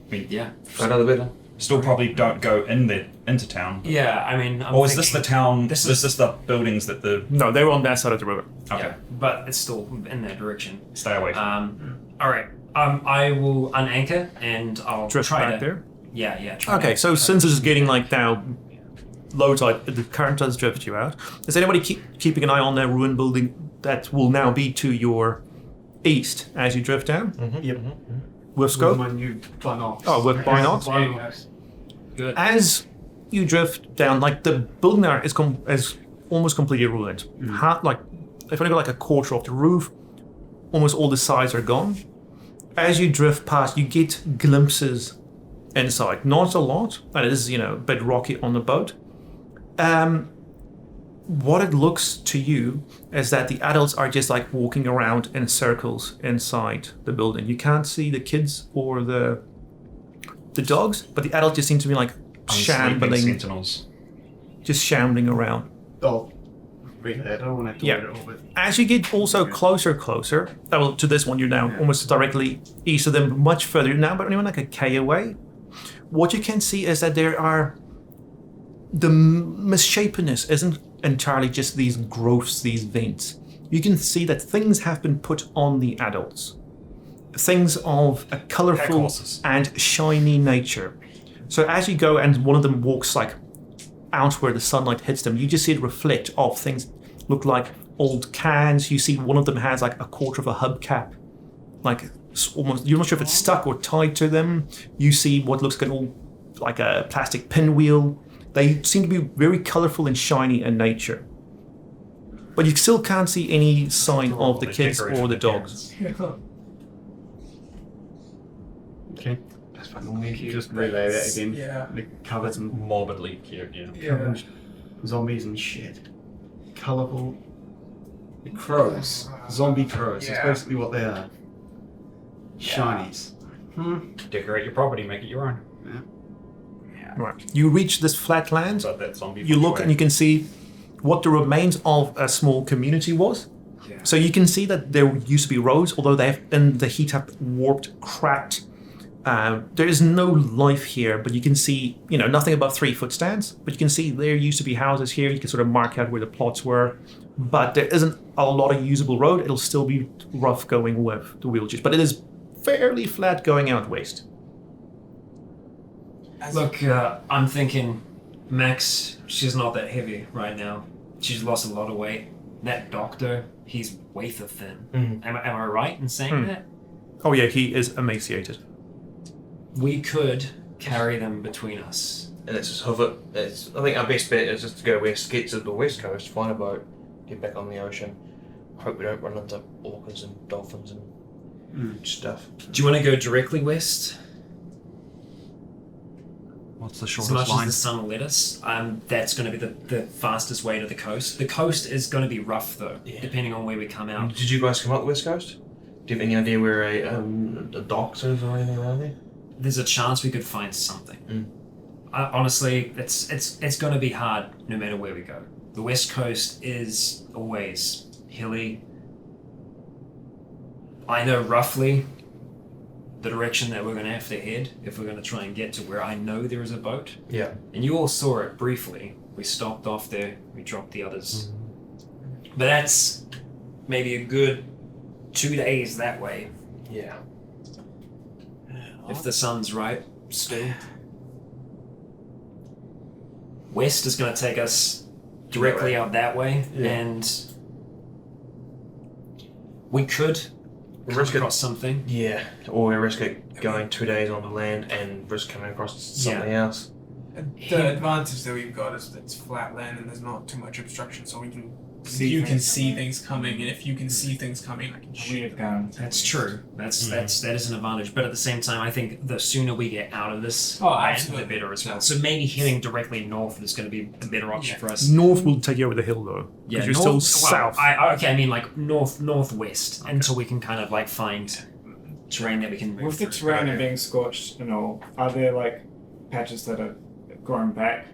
Speaker 6: I mean,
Speaker 2: Yeah.
Speaker 4: Another bit.
Speaker 6: still probably don't go into town.
Speaker 2: Yeah, I mean, I'm
Speaker 6: Or is this the
Speaker 2: thinking-
Speaker 6: town?
Speaker 2: this
Speaker 6: Is this the buildings that the?
Speaker 5: No, they were on that side of the river.
Speaker 6: Okay,
Speaker 2: Yeah, but it's still in that direction.
Speaker 6: stay away.
Speaker 2: All right. I will unanchor and I'll
Speaker 5: Drift
Speaker 2: try
Speaker 5: back
Speaker 2: to.
Speaker 5: there.
Speaker 2: Yeah. Try
Speaker 5: Okay,
Speaker 2: to-
Speaker 5: so since this is getting like now low tide, the current does drift you out. Is anybody keeping an eye on that ruined building that will now be to your east as you drift down?
Speaker 8: Yep.
Speaker 5: With scope?
Speaker 10: My new binocs.
Speaker 5: Oh, with binocs?
Speaker 2: Good.
Speaker 5: As you drift down, like the building there is almost completely ruined. Like if only got like a quarter of the roof, almost all the sides are gone. As you drift past, you get glimpses inside. Not a lot, and it is a bit rocky on the boat. What it looks to you is that the adults are just like walking around in circles inside the building. You can't see the kids or the dogs, but the adults just seem to be like
Speaker 6: Unsleeping
Speaker 5: shambling,
Speaker 6: sentinels.
Speaker 5: just shambling around.
Speaker 8: Oh, read that. I don't want to have to
Speaker 5: Yeah.
Speaker 8: read it all, but
Speaker 5: As you get also closer, to this one, you're now almost directly east of them, much further now, but only like a K away. What you can see is that there are the misshapenness isn't entirely just these growths, these veins. You can see that things have been put on the adults. Things of a colourful
Speaker 6: horses.
Speaker 5: and shiny nature. So as you go and one of them walks like out where the sunlight hits them, you just see it reflect off things look like old cans. You see one of them has like a quarter of a hubcap, like almost, you're not sure if it's stuck or tied to them. You see what looks like a plastic pinwheel. They seem to be very colourful and shiny in nature. But you still can't see any sign of the
Speaker 6: They
Speaker 5: kids
Speaker 6: decorate
Speaker 5: or the
Speaker 6: the
Speaker 5: dogs.
Speaker 8: okay. That's fucking weird. Just relay that again.
Speaker 7: Yeah.
Speaker 8: The covers and
Speaker 6: Morbidly cute, yeah.
Speaker 7: Yeah.
Speaker 8: zombies and shit. Colourful. The crows. Zombie crows. That's
Speaker 7: Yeah.
Speaker 8: basically what they are. Shinies.
Speaker 6: Decorate your property, make it your own.
Speaker 5: Right. You reach this flat land.
Speaker 6: But that zombie.
Speaker 5: You look and you can see what the remains of a small community was.
Speaker 7: Yeah.
Speaker 5: So you can see that there used to be roads, although they have, in the heat, have warped, cracked. There is no life here, but you can see, nothing above 3 foot stands. But you can see there used to be houses here. You can sort of mark out where the plots were. But there isn't a lot of usable road. It'll still be rough going with the wheelchairs. But it is fairly flat going out west.
Speaker 2: Look, I'm thinking, Max, she's not that heavy right now. She's lost a lot of weight. That doctor, he's wafer thin. Am I right in saying that?
Speaker 5: Oh yeah, he is emaciated.
Speaker 2: We could carry them between us.
Speaker 4: And let's just hoof it. I think our best bet is just to go west, get to the west coast, find a boat, get back on the ocean. hope we don't run into orcas and dolphins and stuff.
Speaker 2: Do you want to go directly west?
Speaker 6: What's the
Speaker 2: As
Speaker 6: shortest
Speaker 2: much
Speaker 6: line?
Speaker 2: as the sun will let us, that's going to be the fastest way to the coast. The coast is going to be rough though, depending on where we come out.
Speaker 4: Did you guys come up the west coast? Do you have any idea where a docks is or anything around there?
Speaker 2: There's a chance we could find something. Honestly, it's going to be hard no matter where we go. The west coast is always hilly. I know roughly the direction that we're going to have to head if we're going to try and get to where I know there is a boat.
Speaker 4: Yeah.
Speaker 2: And you all saw it briefly. We stopped off there, we dropped the others. But that's maybe a good 2 days that way.
Speaker 4: Yeah.
Speaker 2: If the sun's right, still. West is going to take us directly out that way, and we could come across something.
Speaker 4: Yeah, or we risk it going 2 days on the land and risk coming across something else.
Speaker 7: The advantage that we've got is that it's flat land and there's not too much obstruction, so we can you can see things coming, and if you can see things coming, I can shoot.
Speaker 2: That's true. That is an advantage. But at the same time, I think the sooner we get out of this land, the better as well. So maybe heading directly north is going to be a better option for us.
Speaker 5: North will take you over the hill though.
Speaker 2: Yeah,
Speaker 5: you're still south.
Speaker 2: I mean like northwest until we can kind of like find terrain that we can move
Speaker 3: With the
Speaker 2: through.
Speaker 3: terrain and being scorched and all, are there like patches that are growing back?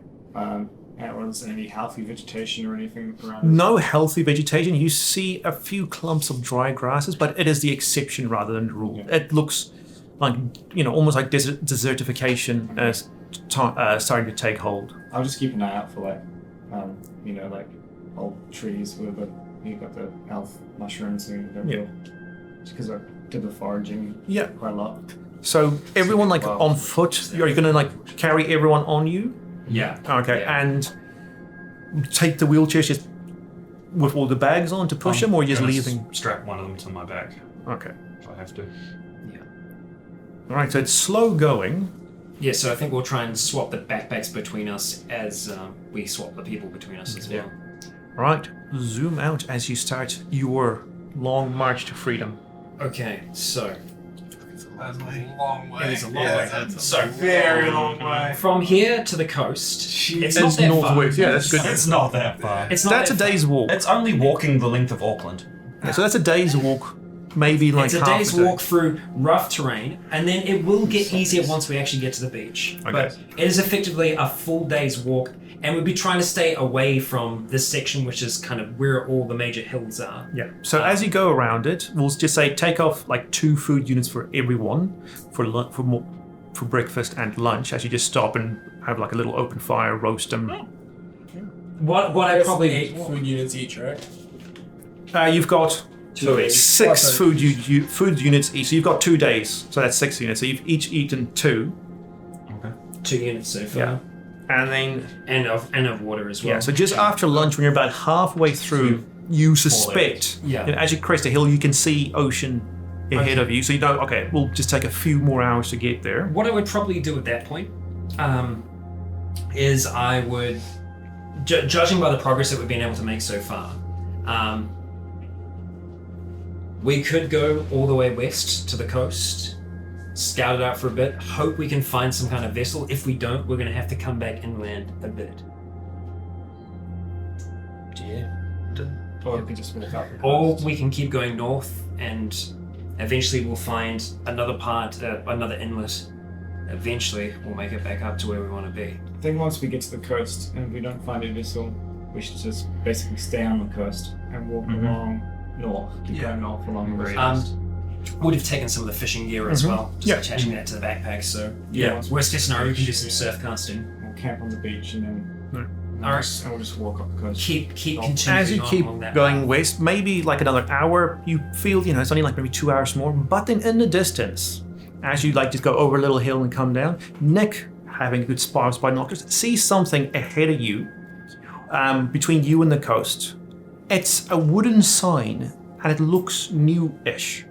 Speaker 3: Or is there any healthy vegetation or anything around it?
Speaker 5: No healthy vegetation. You see a few clumps of dry grasses, but it is the exception rather than the rule. Yeah. It looks like, almost like desertification is starting to take hold.
Speaker 3: I'll just keep an eye out for like old trees where you've got the elf mushrooms and just because I did the foraging quite a lot.
Speaker 5: So everyone on foot, are you going to carry everyone on you?
Speaker 2: Yeah.
Speaker 5: Okay, and take the wheelchairs just with all the bags on to push them, or just leaving?
Speaker 6: Strap one of them to my back.
Speaker 5: Okay.
Speaker 6: If I have to.
Speaker 2: Yeah.
Speaker 5: All right, so it's slow going.
Speaker 2: Yeah, so I think we'll try and swap the backpacks between us as we swap the people between us as well.
Speaker 5: All right, zoom out as you start your long march to freedom.
Speaker 2: Okay, so
Speaker 7: That's a long way.
Speaker 2: it is a long way. So
Speaker 7: very long way.
Speaker 2: From here to the coast, it's not
Speaker 5: It's
Speaker 2: that
Speaker 5: northwest.
Speaker 2: far.
Speaker 5: Yeah, that's good.
Speaker 6: It's not that far.
Speaker 2: It's not
Speaker 5: That's a
Speaker 2: that far.
Speaker 5: day's walk.
Speaker 6: It's only walking the length of Auckland.
Speaker 5: Yeah, so that's a day's walk, maybe
Speaker 2: It's a
Speaker 5: half
Speaker 2: day's
Speaker 5: day.
Speaker 2: walk through rough terrain, and then it will get easier once we actually get to the beach.
Speaker 5: Okay.
Speaker 2: But it is effectively a full day's walk, and we'll be trying to stay away from this section, which is kind of where all the major hills are.
Speaker 5: Yeah. So as you go around it, we'll just say take off 2 food units for everyone for breakfast and lunch. As you just stop and have a little open fire, roast them.
Speaker 2: What I probably
Speaker 7: 8 food units each, right?
Speaker 5: You've got 6 food units each. So you've got 2 days. So that's 6 units. So you've each eaten 2.
Speaker 6: Okay.
Speaker 2: 2 units so far.
Speaker 5: Yeah. And then
Speaker 2: And of water as well.
Speaker 5: yeah. So just after lunch, when you're about halfway through, you suspect.
Speaker 2: Yeah.
Speaker 5: As you crest a hill, you can see ocean ahead of you. So you know, okay, we'll just take a few more hours to get there.
Speaker 2: What I would probably do at that point is I would, judging by the progress that we've been able to make so far, we could go all the way west to the coast, scout it out for a bit, hope we can find some kind of vessel. If we don't, we're going to have to come back inland a bit.
Speaker 3: Or we could just walk up.
Speaker 2: Or we can keep going north, and eventually we'll find another another inlet. Eventually, we'll make it back up to where we want to be.
Speaker 3: I think once we get to the coast and we don't find a vessel, we should just basically stay on the coast and walk along north. Keep going north along the coast.
Speaker 2: Would have taken some of the fishing gear as well, just attaching that to the backpack. So worst case scenario, we can do some surf casting.
Speaker 3: We'll camp on the beach and then
Speaker 2: Alright.
Speaker 3: and we'll just walk up the coast.
Speaker 2: Keep continuing
Speaker 5: As you
Speaker 2: on
Speaker 5: keep
Speaker 2: along that
Speaker 5: going
Speaker 2: path.
Speaker 5: west, maybe another hour, you feel, it's only maybe 2 hours more, but then in the distance, as you just go over a little hill and come down, Nick, having good spies by knockers, sees something ahead of you, between you and the coast. It's a wooden sign, and it looks new-ish.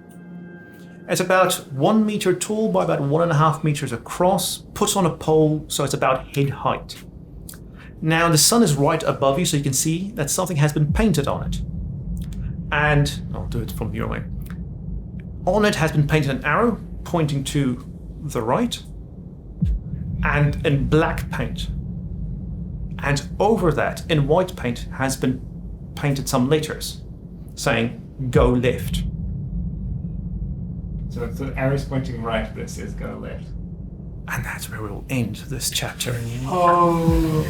Speaker 5: It's about 1 meter tall by about 1.5 meters across, put on a pole, so it's about head height. Now the sun is right above you, so you can see that something has been painted on it. and I'll do it from your way. On it has been painted an arrow pointing to the right, and in black paint. And over that, in white paint, has been painted some letters saying, go left.
Speaker 3: So the arrow's pointing right, but it says go left.
Speaker 5: And that's where we'll end this chapter.
Speaker 2: Oh,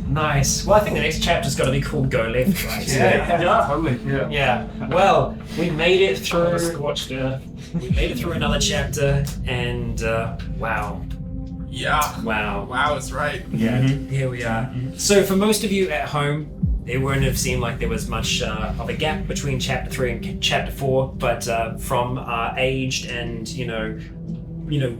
Speaker 2: nice. Well, I think the next chapter's got to be called Go Left, right?
Speaker 3: Yeah, totally.
Speaker 2: Yeah. Well, we made it through.
Speaker 3: Scorched earth.
Speaker 2: We made it through another chapter, and wow.
Speaker 7: Yeah.
Speaker 2: Wow.
Speaker 7: Wow is right.
Speaker 3: Yeah.
Speaker 2: Here we are. So for most of you at home, it wouldn't have seemed like there was much of a gap between chapter 3 and chapter 4, but from our aged and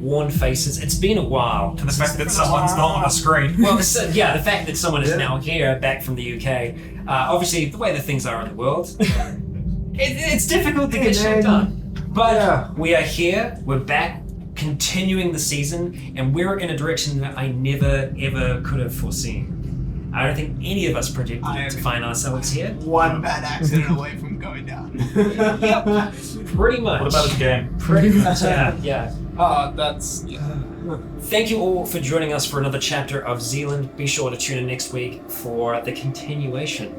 Speaker 2: worn faces, it's been a while.
Speaker 6: And the fact that someone's not on the screen.
Speaker 2: Well, the fact that someone is now here, back from the UK. Obviously, the way that things are in the world, it's difficult to get shit done. But we are here. We're back. Continuing the season, and we're in a direction that I never ever could have foreseen. I don't think any of us predicted to find ourselves here.
Speaker 7: One bad accident away from going down.
Speaker 2: Yep, pretty much.
Speaker 6: What about the game?
Speaker 2: Pretty much, yeah. Thank you all for joining us for another chapter of Zealand. Be sure to tune in next week for the continuation.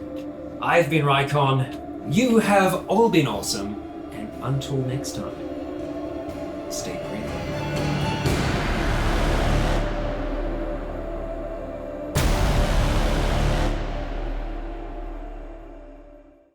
Speaker 2: I've been Rycon. You have all been awesome, and until next time, stay green.